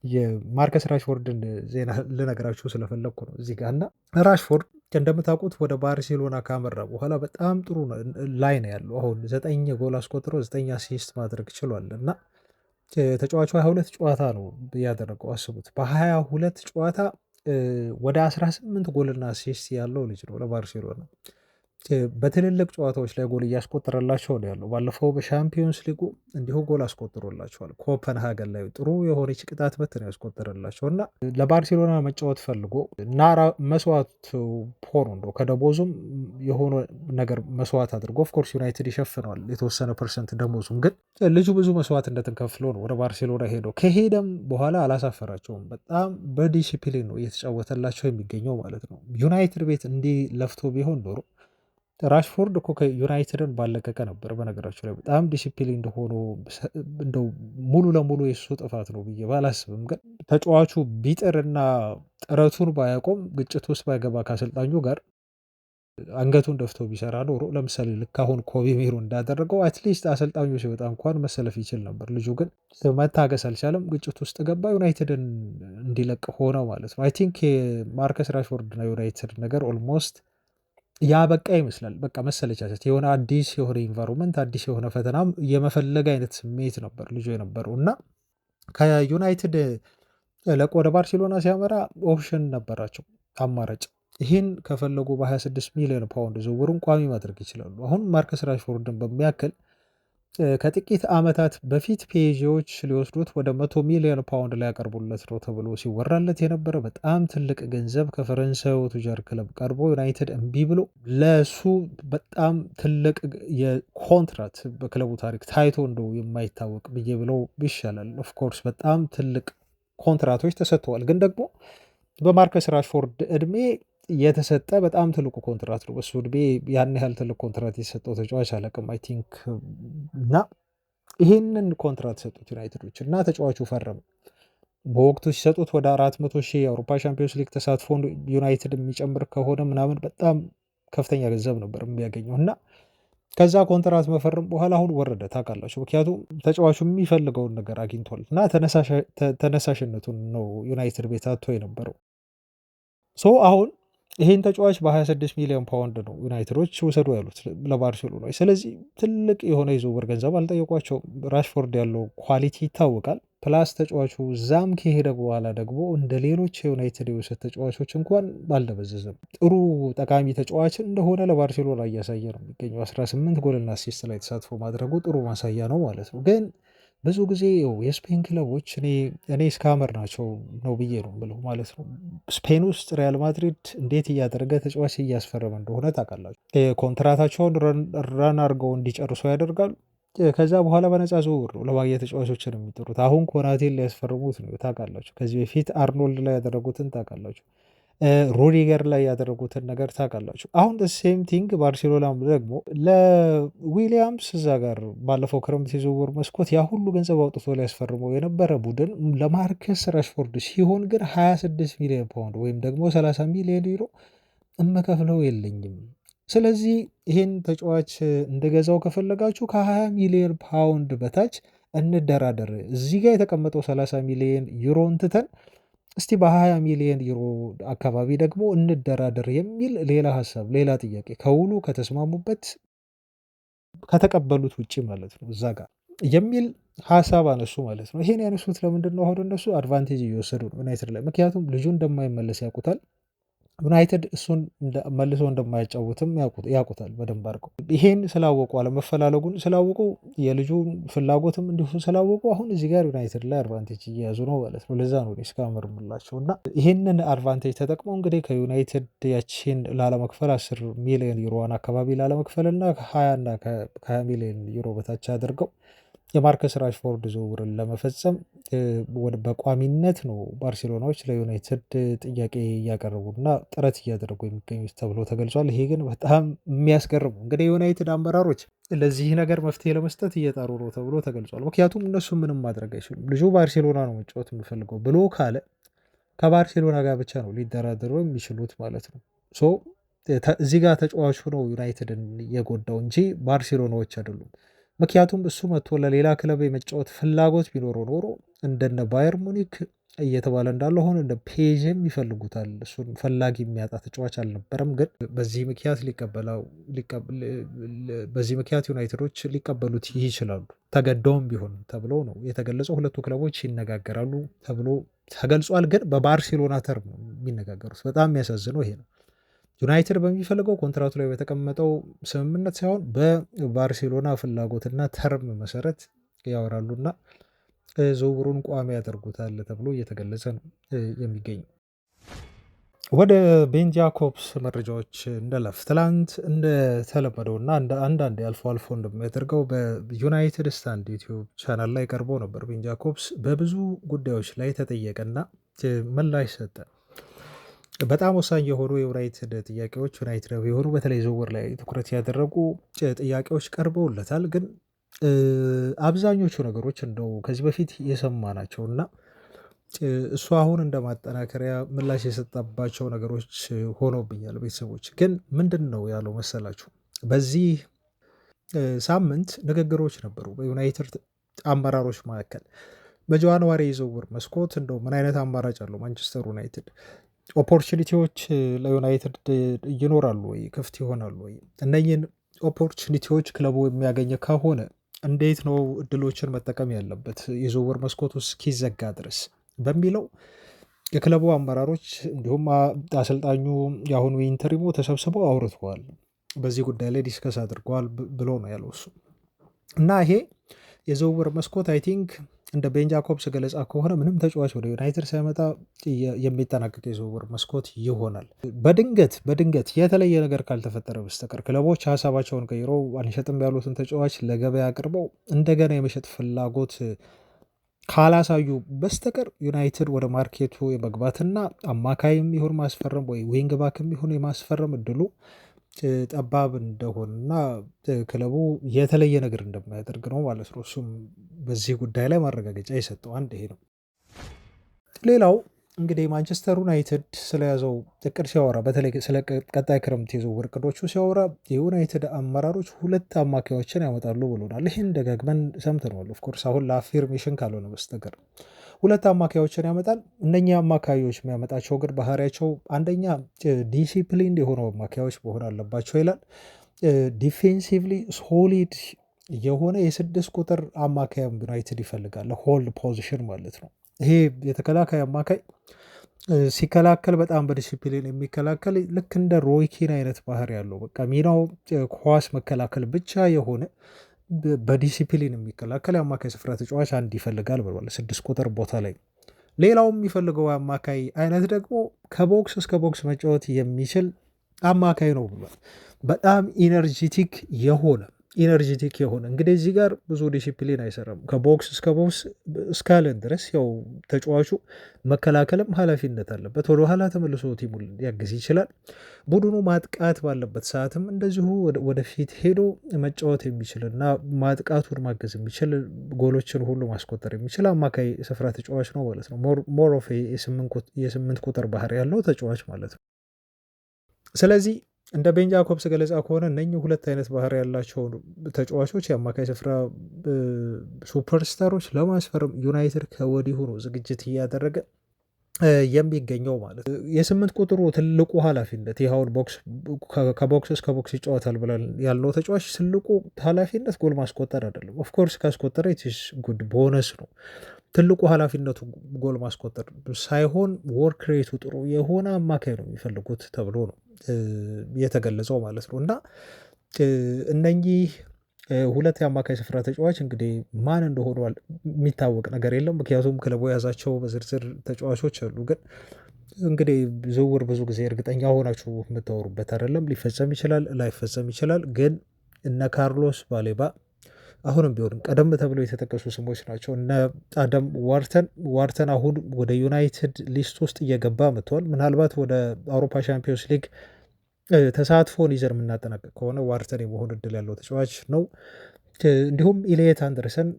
የማርከስ ራሽፎርድን ዜና ልነግራችሁ ስለፈለግኩ ነው እዚህ ጋር እና ራሽፎርድ እንደምታውቁት ወደ ባርሴሎና ካመራ በኋላ በጣም ጥሩ ላይ ነው ያለው። አሁን 9 ጎል አስቆጥሮ 9 አሲስት ማድረግ ችሏል እና ተጫዋቹ 22 ጨዋታ ነው ያደረገው አስቡት። በ22 ጨዋታ ወደ 18 ጎልና አሲስት ያለው ልጅ ነው ለባርሴሎና። በትልልቅ ጨዋታዎች ላይ ጎል እያስቆጠረላቸው ነው ያለው። ባለፈው በሻምፒዮንስ ሊጉ እንዲሁ ጎል አስቆጥሮላቸዋል። ኮፐንሃገን ላይ ጥሩ የሆነች ቅጣት ምት ነው ያስቆጠረላቸው እና ለባርሴሎና መጫወት ፈልጎ እና መስዋዕት ሆኖ እንደው ከደሞዙም የሆነ ነገር መስዋዕት አድርጎ ኦፍኮርስ ዩናይትድ ይሸፍነዋል የተወሰነ ፐርሰንት ደሞዙም፣ ግን ልጁ ብዙ መስዋዕትነትን ከፍሎ ነው ወደ ባርሴሎና ሄደው። ከሄደም በኋላ አላሳፈራቸውም። በጣም በዲሲፕሊን ነው እየተጫወተላቸው የሚገኘው ማለት ነው። ዩናይትድ ቤት እንዲህ ለፍቶ ቢሆን ኖሮ ራሽፎርድ እኮ ከዩናይትድን ባለቀቀ ነበር። በነገራችሁ ላይ በጣም ዲሲፕሊን እንደሆኑ እንደው ሙሉ ለሙሉ የሱ ጥፋት ነው ብዬ ባላስብም፣ ግን ተጫዋቹ ቢጥርና ጥረቱን ባያቆም ግጭት ውስጥ ባይገባ ከአሰልጣኙ ጋር አንገቱን ደፍቶ ቢሰራ ኖሮ ለምሳሌ ልክ አሁን ኮቢ ሜሮ እንዳደረገው አትሊስት አሰልጣኙ ሲወጣ እንኳን መሰለፍ ይችል ነበር። ልጁ ግን መታገስ አልቻለም፣ ግጭት ውስጥ ገባ፣ ዩናይትድን እንዲለቅ ሆነው ማለት ነው። አይ ቲንክ የማርከስ ራሽፎርድና ዩናይትድ ነገር ኦልሞስት ያ በቃ ይመስላል። በቃ መሰለቻቸት፣ የሆነ አዲስ የሆነ ኢንቫይሮንመንት አዲስ የሆነ ፈተናም የመፈለግ አይነት ስሜት ነበር ልጁ የነበረው እና ከዩናይትድ ለቆ ወደ ባርሴሎና ሲያመራ ኦፕሽን ነበራቸው አማራጭ። ይህን ከፈለጉ በ26 ሚሊዮን ፓውንድ ዝውውሩን ቋሚ ማድረግ ይችላሉ። አሁን ማርከስ ራሽፎርድን በሚያክል ከጥቂት ዓመታት በፊት ፔዥዎች ሊወስዱት ወደ 100 ሚሊዮን ፓውንድ ላይ ያቀርቡለት ነው ተብሎ ሲወራለት የነበረ በጣም ትልቅ ገንዘብ ከፈረንሳዩ ቱጃር ክለብ ቀርቦ ዩናይትድ እምቢ ብሎ ለሱ በጣም ትልቅ የኮንትራት በክለቡ ታሪክ ታይቶ እንደው የማይታወቅ ብዬ ብለው ይሻላል። ኦፍኮርስ በጣም ትልቅ ኮንትራቶች ተሰጥተዋል፣ ግን ደግሞ በማርከስ ራሽፎርድ እድሜ የተሰጠ በጣም ትልቁ ኮንትራት ነው። በሱ እድሜ ያን ያህል ትልቅ ኮንትራት የሰጠው ተጫዋች አላውቅም አይ ቲንክ። እና ይህንን ኮንትራት ሰጡት ዩናይትዶች እና ተጫዋቹ ፈረመ። በወቅቱ ሲሰጡት ወደ 400,000 የአውሮፓ ሻምፒዮንስ ሊግ ተሳትፎ ዩናይትድ የሚጨምር ከሆነ ምናምን በጣም ከፍተኛ ገንዘብ ነበር የሚያገኘው እና ከዛ ኮንትራት መፈረም በኋላ አሁን ወረደ ታውቃላችሁ። ምክንያቱም ተጫዋቹ የሚፈልገውን ነገር አግኝቷል እና ተነሳሽነቱን ነው ዩናይትድ ቤት አጥቶ የነበረው። አሁን ይህን ተጫዋች በ26 ሚሊዮን ፓውንድ ነው ዩናይትዶች ውሰዱ ያሉት ለባርሴሎና። ስለዚህ ትልቅ የሆነ የዝውውር ገንዘብ አልጠየቋቸውም። ራሽፎርድ ያለው ኳሊቲ ይታወቃል። ፕላስ ተጫዋቹ ዛም ከሄደ በኋላ ደግሞ እንደ ሌሎች የዩናይትድ የውሰት ተጫዋቾች እንኳን ባልደበዘዘም ጥሩ ጠቃሚ ተጫዋችን እንደሆነ ለባርሴሎና እያሳየ ነው የሚገኘው። 18 ጎልና አሲስት ላይ ተሳትፎ ማድረጉ ጥሩ ማሳያ ነው ማለት ነው። ግን ብዙ ጊዜ የስፔን ክለቦች እኔ እስካመር ናቸው ነው ብዬ ነው ብለው ማለት ነው። ስፔን ውስጥ ሪያል ማድሪድ እንዴት እያደረገ ተጫዋች እያስፈረመ እንደሆነ ታውቃላችሁ። ኮንትራታቸውን ረን አድርገው እንዲጨርሱ ያደርጋሉ። ከዛ በኋላ በነፃ ዝውውር ነው ለማግኘት ተጫዋቾችን የሚጥሩት። አሁን ኮናቴን ሊያስፈርሙት ነው ታውቃላችሁ። ከዚህ በፊት አርኖልድ ላይ ያደረጉትን ታውቃላችሁ። ሩዲገር ላይ ያደረጉትን ነገር ታውቃላችሁ። አሁን ሴም ቲንግ ባርሴሎናም ደግሞ ለዊሊያምስ እዛ ጋር ባለፈው ክረምት የዝውውር መስኮት ያ ሁሉ ገንዘብ አውጥቶ ሊያስፈርመው የነበረ ቡድን ለማርከስ ራሽፎርድ ሲሆን ግን 26 ሚሊዮን ፓውንድ ወይም ደግሞ 30 ሚሊዮን ዩሮ እመከፍለው የለኝም። ስለዚህ ይህን ተጫዋች እንደገዛው ከፈለጋችሁ ከ20 ሚሊዮን ፓውንድ በታች እንደራደር። እዚህ ጋር የተቀመጠው 30 ሚሊዮን ዩሮን ትተን እስቲ በ20 ሚሊዮን ዩሮ አካባቢ ደግሞ እንደራደር የሚል ሌላ ሀሳብ፣ ሌላ ጥያቄ ከውሉ ከተስማሙበት ከተቀበሉት ውጭ ማለት ነው እዛ ጋር የሚል ሀሳብ አነሱ ማለት ነው። ይሄን ያነሱት ለምንድን ነው? አሁን እነሱ አድቫንቴጅ እየወሰዱ ነው ዩናይትድ ላይ። ምክንያቱም ልጁ እንደማይመለስ ያውቁታል። ዩናይትድ እሱን መልሶ እንደማያጫውትም ያውቁታል በደንብ አድርገው። ይሄን ስላወቁ አለመፈላለጉን ስላወቁ የልጁ ፍላጎትም እንዲሁ ስላወቁ አሁን እዚህ ጋር ዩናይትድ ላይ አድቫንቴጅ እየያዙ ነው ማለት ነው። ለዛ ነው እስካመር ምላቸው እና ይሄንን አድቫንቴጅ ተጠቅመው እንግዲህ ከዩናይትድ ያቺን ላለመክፈል 10 ሚሊዮን ዩሮዋን አካባቢ ላለመክፈል እና 20 እና ከ20 ሚሊዮን ዩሮ በታች አድርገው የማርከስ ራሽፎርድ ዝውውርን ለመፈጸም በቋሚነት ነው ባርሴሎናዎች ለዩናይትድ ጥያቄ እያቀረቡና ጥረት እያደረጉ የሚገኙት ተብሎ ተገልጿል። ይሄ ግን በጣም የሚያስገርሙ እንግዲህ የዩናይትድ አመራሮች ለዚህ ነገር መፍትሄ ለመስጠት እየጣሩ ነው ተብሎ ተገልጿል። ምክንያቱም እነሱ ምንም ማድረግ አይችሉም። ልጁ ባርሴሎና ነው መጫወት የምፈልገው ብሎ ካለ ከባርሴሎና ጋር ብቻ ነው ሊደራደሩ የሚችሉት ማለት ነው። እዚህ ጋር ተጫዋቹ ነው ዩናይትድን የጎዳው እንጂ ባርሴሎናዎች አይደሉም። ምክንያቱም እሱ መጥቶ ለሌላ ክለብ የመጫወት ፍላጎት ቢኖረው ኖሮ እንደነ ባየር ሙኒክ እየተባለ እንዳለ ሆነ እንደ ፔዥም ይፈልጉታል። እሱን ፈላጊ የሚያጣ ተጫዋች አልነበረም። ግን በዚህ ምክንያት ዩናይትዶች ሊቀበሉት ይችላሉ ተገደውም ቢሆን ተብሎ ነው የተገለጸው። ሁለቱ ክለቦች ይነጋገራሉ ተብሎ ተገልጿል። ግን በባርሴሎና ተርም ነው የሚነጋገሩት። በጣም የሚያሳዝነው ይሄ ነው። ዩናይትድ በሚፈልገው ኮንትራቱ ላይ በተቀመጠው ስምምነት ሳይሆን በባርሴሎና ፍላጎትና ተርም መሰረት ያወራሉና ዝውውሩን ቋሚ ያደርጉታል ተብሎ እየተገለጸ ነው የሚገኘው። ወደ ቤን ጃኮብስ መረጃዎች እንደለፍ። ትላንት እንደተለመደው እና አንዳንድ አልፎ አልፎ እንደሚያደርገው በዩናይትድ ስታንድ ዩቲዩብ ቻናል ላይ ቀርቦ ነበር። ቤን ጃኮብስ በብዙ ጉዳዮች ላይ ተጠየቀና ምላሽ ሰጠ። በጣም ወሳኝ የሆኑ የዩናይትድ ጥያቄዎች ዩናይትድ የሆኑ በተለይ ዝውውር ላይ ትኩረት ያደረጉ ጥያቄዎች ቀርበውለታል። ግን አብዛኞቹ ነገሮች እንደው ከዚህ በፊት የሰማ ናቸው እና እሱ አሁን እንደ ማጠናከሪያ ምላሽ የሰጠባቸው ነገሮች ሆኖብኛል። ቤተሰቦች ግን ምንድን ነው ያለው መሰላችሁ? በዚህ ሳምንት ንግግሮች ነበሩ በዩናይትድ አመራሮች መካከል። በጃንዋሪ የዝውውር መስኮት እንደው ምን አይነት አማራጭ አለው ማንቸስተር ዩናይትድ? ኦፖርቹኒቲዎች ለዩናይትድ ይኖራሉ ወይ? ክፍት ይሆናሉ ወይ? እነኝህን ኦፖርቹኒቲዎች ክለቡ የሚያገኝ ከሆነ እንዴት ነው እድሎችን መጠቀም ያለበት የዝውውር መስኮቱ እስኪዘጋ ድረስ በሚለው የክለቡ አመራሮች እንዲሁም አሰልጣኙ የአሁኑ ኢንተሪሞ ተሰብስበው አውርተዋል። በዚህ ጉዳይ ላይ ዲስከስ አድርገዋል ብሎ ነው ያለው እሱ እና ይሄ የዝውውር መስኮት አይ ቲንክ እንደ ቤን ጃኮብስ ገለጻ ከሆነ ምንም ተጫዋች ወደ ዩናይትድ ሳይመጣ የሚጠናቀቅ የዝውውር መስኮት ይሆናል። በድንገት የተለየ ነገር ካልተፈጠረ በስተቀር ክለቦች ሀሳባቸውን ቀይረው አንሸጥም ያሉትን ተጫዋች ለገበያ አቅርበው እንደገና የመሸጥ ፍላጎት ካላሳዩ በስተቀር ዩናይትድ ወደ ማርኬቱ የመግባትና አማካይም ይሁን ማስፈረም ወይ ዊንግ ባክም ይሁን የማስፈረም እድሉ ጠባብ እንደሆነና ክለቡ የተለየ ነገር እንደማያደርግ ነው ማለት ነው። እሱም በዚህ ጉዳይ ላይ ማረጋገጫ የሰጠው አንድ ይሄ ነው። ሌላው እንግዲህ ማንቸስተር ዩናይትድ ስለያዘው እቅድ ሲያወራ፣ በተለይ ስለ ቀጣይ ክረምት የዝውውር እቅዶቹ ሲያወራ የዩናይትድ አመራሮች 2 አማካዮችን ያመጣሉ ብሎናል። ይህን ደጋግመን ሰምተነዋል። ኦፍኮርስ አሁን ለአፊርሜሽን ካልሆነ በስተቀር 2 አማካዮችን ያመጣል። እነኛ አማካዮች የሚያመጣቸው ግን ባህሪያቸው አንደኛ ዲሲፕሊን የሆኑ አማካዮች መሆን አለባቸው ይላል። ዲፌንሲቭሊ ሶሊድ የሆነ የ6 ቁጥር አማካይም ዩናይትድ ይፈልጋል። ሆልድ ፖዚሽን ማለት ነው። ይሄ የተከላካይ አማካይ ሲከላከል በጣም በዲሲፕሊን የሚከላከል ልክ እንደ ሮይኪን አይነት ባህሪ ያለው በቃ ሚናው ኳስ መከላከል ብቻ የሆነ በዲሲፕሊን የሚከላከል የአማካይ ስፍራ ተጫዋች አንድ ይፈልጋል ብሏል። 6 ቁጥር ቦታ ላይ ሌላው የሚፈልገው አማካይ አይነት ደግሞ ከቦክስ እስከ ቦክስ መጫወት የሚችል አማካይ ነው ብሏል። በጣም ኢነርጂቲክ የሆነ እንግዲህ እዚህ ጋር ብዙ ዲሲፕሊን አይሰራም። ከቦክስ እስከ ቦክስ እስካለን ድረስ ያው ተጫዋቹ መከላከልም ኃላፊነት አለበት። ወደ ኋላ ተመልሶ ቲሙን ሊያግዝ ይችላል። ቡድኑ ማጥቃት ባለበት ሰዓትም እንደዚሁ ወደፊት ሄዶ መጫወት የሚችልና ማጥቃቱን ማገዝ የሚችል ጎሎችን ሁሉ ማስቆጠር የሚችል አማካይ ስፍራ ተጫዋች ነው ማለት ነው። ሞር ኦፍ የ8 ቁጥር ባህሪ ያለው ተጫዋች ማለት ነው። ስለዚህ እንደ ቤን ጃኮብስ ገለጻ ከሆነ እነኚህ 2 አይነት ባህሪ ያላቸው ተጫዋቾች የአማካይ ስፍራ ሱፐርስታሮች ለማስፈረም ዩናይትድ ከወዲሁ ነው ዝግጅት እያደረገ የሚገኘው ማለት ነው። የ8 ቁጥሩ ትልቁ ኃላፊነት ይኸውን ከቦክስ እስከ ቦክስ ይጫወታል ብለን ያለው ተጫዋች ትልቁ ኃላፊነት ጎል ማስቆጠር አይደለም። ኦፍኮርስ ካስቆጠረ ኢትስ ጉድ ቦነስ ነው። ትልቁ ኃላፊነቱ ጎል ማስቆጠር ሳይሆን ወርክ ሬቱ ጥሩ የሆነ አማካይ ነው የሚፈልጉት ተብሎ ነው የተገለጸው ማለት ነው። እና እነኚህ 2 የአማካይ ስፍራ ተጫዋች እንግዲህ ማን እንደሆኑ የሚታወቅ ነገር የለም። ምክንያቱም ክለቡ የያዛቸው በዝርዝር ተጫዋቾች አሉ። ግን እንግዲህ ዝውውር ብዙ ጊዜ እርግጠኛ ሆናችሁ የምታወሩበት አይደለም። ሊፈጸም ይችላል፣ ላይፈጸም ይችላል። ግን እነ ካርሎስ ባሌባ አሁንም ቢሆንም ቀደም ተብለው የተጠቀሱ ስሞች ናቸው። እነ አደም ዋርተን አሁን ወደ ዩናይትድ ሊስት ውስጥ እየገባ መጥተዋል። ምናልባት ወደ አውሮፓ ሻምፒዮንስ ሊግ ተሳትፎን ይዘን የምናጠናቀቅ ከሆነ ዋርተን የመሆን እድል ያለው ተጫዋች ነው። እንዲሁም ኢሊየት አንደርሰን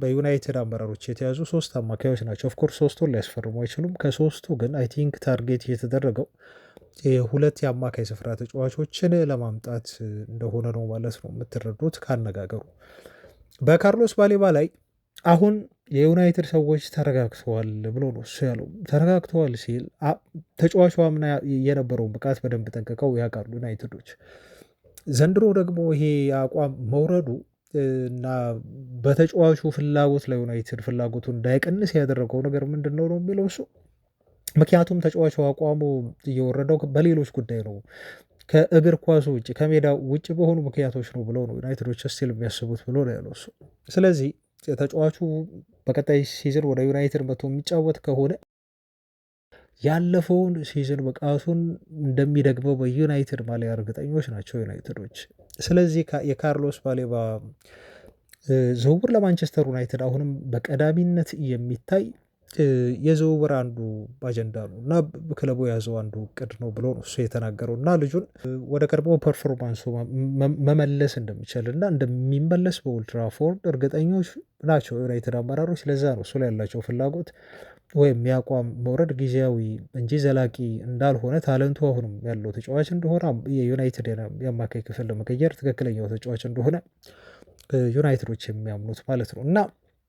በዩናይትድ አመራሮች የተያዙ 3 አማካዮች ናቸው። ኦፍኮርስ 3ቱን ሊያስፈርሙ አይችሉም። ከ3ቱ ግን አይ ቲንክ ታርጌት እየተደረገው 2 የአማካይ ስፍራ ተጫዋቾችን ለማምጣት እንደሆነ ነው ማለት ነው የምትረዱት ካነጋገሩ። በካርሎስ ባሌባ ላይ አሁን የዩናይትድ ሰዎች ተረጋግተዋል ብሎ ነው እሱ ያለው። ተረጋግተዋል ሲል ተጫዋቹ አምና የነበረውን ብቃት በደንብ ጠንቅቀው ያውቃሉ ዩናይትዶች። ዘንድሮ ደግሞ ይሄ የአቋም መውረዱ እና በተጫዋቹ ፍላጎት ላይ ዩናይትድ ፍላጎቱ እንዳይቀንስ ያደረገው ነገር ምንድን ነው የሚለው እሱ። ምክንያቱም ተጫዋቹ አቋሙ እየወረደው በሌሎች ጉዳይ ነው፣ ከእግር ኳሱ ውጭ ከሜዳ ውጭ በሆኑ ምክንያቶች ነው ብለው ነው ዩናይትዶች ስቲል የሚያስቡት ብሎ ነው ያለው እሱ። ስለዚህ ተጫዋቹ በቀጣይ ሲዝን ወደ ዩናይትድ መጥቶ የሚጫወት ከሆነ ያለፈውን ሲዝን ብቃቱን እንደሚደግመው በዩናይትድ ማሊያ እርግጠኞች ናቸው ዩናይትዶች። ስለዚህ የካርሎስ ባሌባ ዝውውር ለማንቸስተር ዩናይትድ አሁንም በቀዳሚነት የሚታይ የዝውውር አንዱ አጀንዳ ነው እና ክለቡ የያዘው አንዱ እቅድ ነው ብሎ ነው እሱ የተናገረው። እና ልጁን ወደ ቀድሞ ፐርፎርማንሱ መመለስ እንደሚችል እና እንደሚመለስ በኦልድ ትራፎርድ እርግጠኞች ናቸው ዩናይትድ አመራሮች። ለዛ ነው እሱ ላይ ያላቸው ፍላጎት ወይም የአቋም መውረድ ጊዜያዊ እንጂ ዘላቂ እንዳልሆነ፣ ታለንቱ አሁንም ያለው ተጫዋች እንደሆነ፣ የዩናይትድ የአማካይ ክፍል ለመቀየር ትክክለኛው ተጫዋች እንደሆነ ዩናይትዶች የሚያምኑት ማለት ነው። እና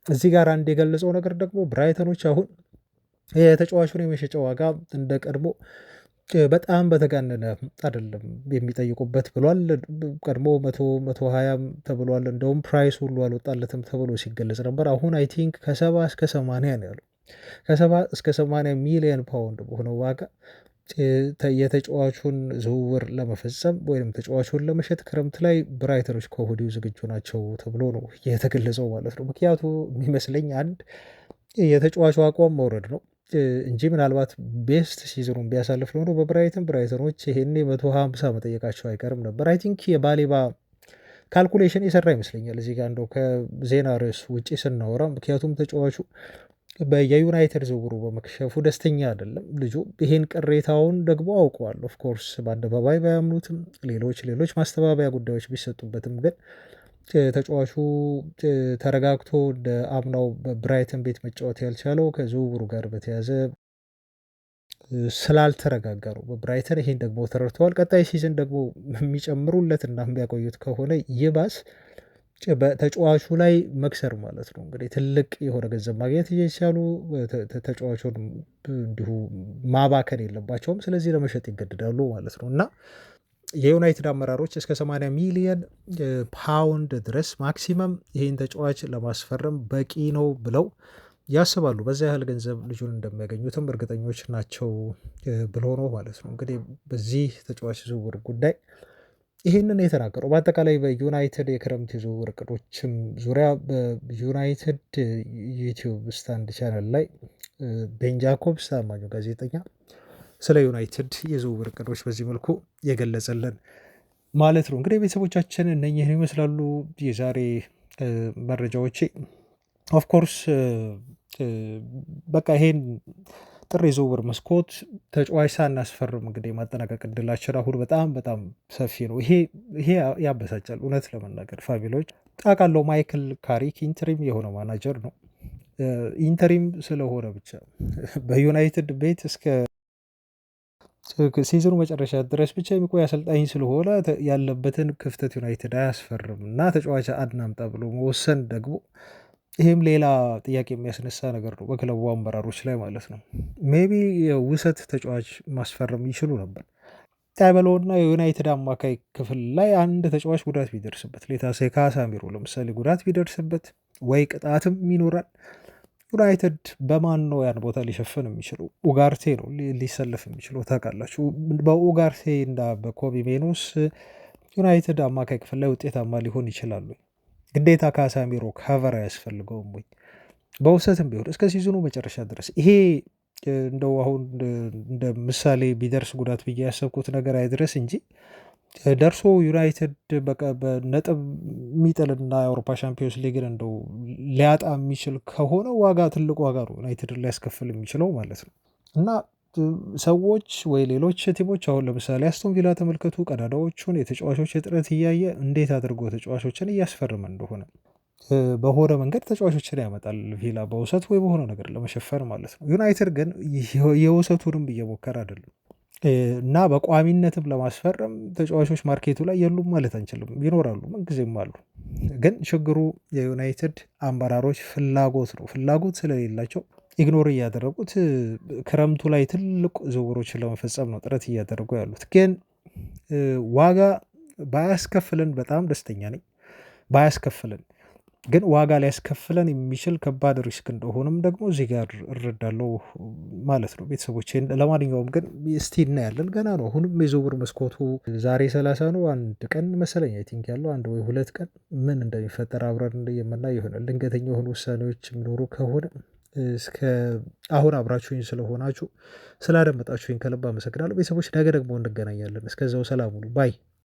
እዚህ ጋር አንድ የገለጸው ነገር ደግሞ ብራይተኖች አሁን የተጫዋቹን የመሸጫ ዋጋ እንደ ቀድሞ በጣም በተጋነነ አይደለም የሚጠይቁበት ብሏል። ቀድሞ 120 ተብሏል። እንደውም ፕራይስ ሁሉ አልወጣለትም ተብሎ ሲገለጽ ነበር። አሁን አይ ቲንክ ከ70 እስከ 80 ነው ያለው። ከ70 እስከ 80 ሚሊዮን ፓውንድ በሆነ ዋጋ የተጫዋቹን ዝውውር ለመፈጸም ወይም ተጫዋቹን ለመሸጥ ክረምት ላይ ብራይተኖች ከወዲሁ ዝግጁ ናቸው ተብሎ ነው የተገለጸው ማለት ነው። ምክንያቱ የሚመስለኝ አንድ የተጫዋቹ አቋም መውረድ ነው እንጂ ምናልባት ቤስት ሲዝኑን ቢያሳልፍ ኖሮ ብራይተኖች ይሄኔ 150 መጠየቃቸው አይቀርም ነበር። አይ ቲንክ የባሌባ ካልኩሌሽን የሰራ ይመስለኛል እዚህ ጋር እንደው ከዜና ርዕስ ውጭ ስናወራ። ምክንያቱም ተጫዋቹ የዩናይትድ ዝውውሩ በመክሸፉ ደስተኛ አይደለም ልጁ። ይሄን ቅሬታውን ደግሞ አውቀዋል። ኦፍኮርስ በአደባባይ ባያምኑትም ሌሎች ማስተባበያ ጉዳዮች ቢሰጡበትም ግን ተጫዋቹ ተረጋግቶ እንደ አምናው በብራይተን ቤት መጫወት ያልቻለው ከዝውውሩ ጋር በተያዘ ስላልተረጋጋ ነው በብራይተን። ይሄን ደግሞ ተረድተዋል። ቀጣይ ሲዝን ደግሞ የሚጨምሩለት እና የሚያቆዩት ከሆነ ይባስ በተጫዋቹ ላይ መክሰር ማለት ነው። እንግዲህ ትልቅ የሆነ ገንዘብ ማግኘት እየቻሉ ተጫዋቹን እንዲሁ ማባከን የለባቸውም። ስለዚህ ለመሸጥ ይገድዳሉ ማለት ነው። እና የዩናይትድ አመራሮች እስከ 80 ሚሊዮን ፓውንድ ድረስ ማክሲመም ይህን ተጫዋች ለማስፈረም በቂ ነው ብለው ያስባሉ። በዛ ያህል ገንዘብ ልጁን እንደሚያገኙትም እርግጠኞች ናቸው ብሎ ነው ማለት ነው። እንግዲህ በዚህ ተጫዋች ዝውውር ጉዳይ ይህንን የተናገረው በአጠቃላይ በዩናይትድ የክረምት የዝውውር እቅዶችም ዙሪያ በዩናይትድ ዩቲዩብ ስታንድ ቻናል ላይ ቤን ጃኮብስ ታማኙ ጋዜጠኛ ስለ ዩናይትድ የዝውውር እቅዶች በዚህ መልኩ የገለጸልን ማለት ነው። እንግዲህ ቤተሰቦቻችን እነኝህን ይመስላሉ የዛሬ መረጃዎቼ። ኦፍኮርስ በቃ ይሄን ጥር የዝውውር መስኮት ተጫዋች ሳናስፈርም እንግዲህ ማጠናቀቅ እድላችን አሁን በጣም ሰፊ ነው። ይሄ ያበሳጫል እውነት ለመናገር ፋሚሊዎች። ጣቃለው ማይክል ካሪክ ኢንተሪም የሆነ ማናጀር ነው። ኢንተሪም ስለሆነ ብቻ በዩናይትድ ቤት እስከ ሲዝኑ መጨረሻ ድረስ ብቻ የሚቆይ አሰልጣኝ ስለሆነ ያለበትን ክፍተት ዩናይትድ አያስፈርም እና ተጫዋች አድናምጣ ብሎ መወሰን ደግሞ ይህም ሌላ ጥያቄ የሚያስነሳ ነገር ነው በክለቡ አመራሮች ላይ ማለት ነው። ሜቢ የውሰት ተጫዋች ማስፈረም ይችሉ ነበር። ታይበሎና የዩናይትድ አማካይ ክፍል ላይ አንድ ተጫዋች ጉዳት ቢደርስበት ሌታሴ ካሳሚሮ ለምሳሌ ጉዳት ቢደርስበት ወይ ቅጣትም ይኖራል። ዩናይትድ በማን ነው ያን ቦታ ሊሸፍን የሚችለው? ኡጋርቴ ነው ሊሰለፍ የሚችለው ታውቃላችሁ። በኡጋርቴ እና በኮቢ ሜኖስ ዩናይትድ አማካይ ክፍል ላይ ውጤታማ ሊሆን ይችላሉ። ግዴታ ካሳሚሮ ከቨር አያስፈልገውም ወይ? በውሰትም ቢሆን እስከ ሲዝኑ መጨረሻ ድረስ ይሄ እንደው አሁን እንደ ምሳሌ ቢደርስ ጉዳት ብዬ ያሰብኩት ነገር አይድረስ እንጂ ደርሶ ዩናይትድ በነጥብ የሚጥልና የአውሮፓ ሻምፒዮንስ ሊግን እንደው ሊያጣ የሚችል ከሆነ ዋጋ ትልቅ ዋጋ ነው ዩናይትድን ሊያስከፍል የሚችለው ማለት ነው። እና ሰዎች ወይ ሌሎች ቲሞች አሁን ለምሳሌ አስቶን ቪላ ተመልከቱ፣ ቀዳዳዎቹን የተጫዋቾች እጥረት እያየ እንዴት አድርጎ ተጫዋቾችን እያስፈርመ እንደሆነ በሆነ መንገድ ተጫዋቾችን ያመጣል ቪላ በውሰት ወይ በሆነ ነገር ለመሸፈን ማለት ነው። ዩናይትድ ግን የውሰቱንም እየሞከረ አይደለም። እና በቋሚነትም ለማስፈረም ተጫዋቾች ማርኬቱ ላይ የሉም ማለት አንችልም፣ ይኖራሉ፣ ምንጊዜም አሉ። ግን ችግሩ የዩናይትድ አመራሮች ፍላጎት ነው። ፍላጎት ስለሌላቸው ኢግኖር እያደረጉት ክረምቱ ላይ ትልቅ ዝውውሮችን ለመፈጸም ነው ጥረት እያደረጉ ያሉት። ግን ዋጋ ባያስከፍለን በጣም ደስተኛ ነኝ። ባያስከፍለን ግን ዋጋ ሊያስከፍለን የሚችል ከባድ ሪስክ እንደሆነም ደግሞ እዚህ ጋር እረዳለሁ ማለት ነው ቤተሰቦቼ። ለማንኛውም ግን እስቲ እናያለን፣ ገና ነው። አሁንም የዝውውር መስኮቱ ዛሬ 30 ነው፣ አንድ ቀን መሰለኝ አይ ቲንክ ያለው 1 ወይ 2 ቀን ምን እንደሚፈጠር አብረን የምናይ ይሆናል። ድንገተኛ የሆኑ ውሳኔዎች የሚኖሩ ከሆነ እስከ አሁን አብራችሁኝ ስለሆናችሁ ስላደመጣችሁኝ ከልብ አመሰግናለሁ ቤተሰቦች። ነገ ደግሞ እንገናኛለን። እስከዛው ሰላም ሁኑ ባይ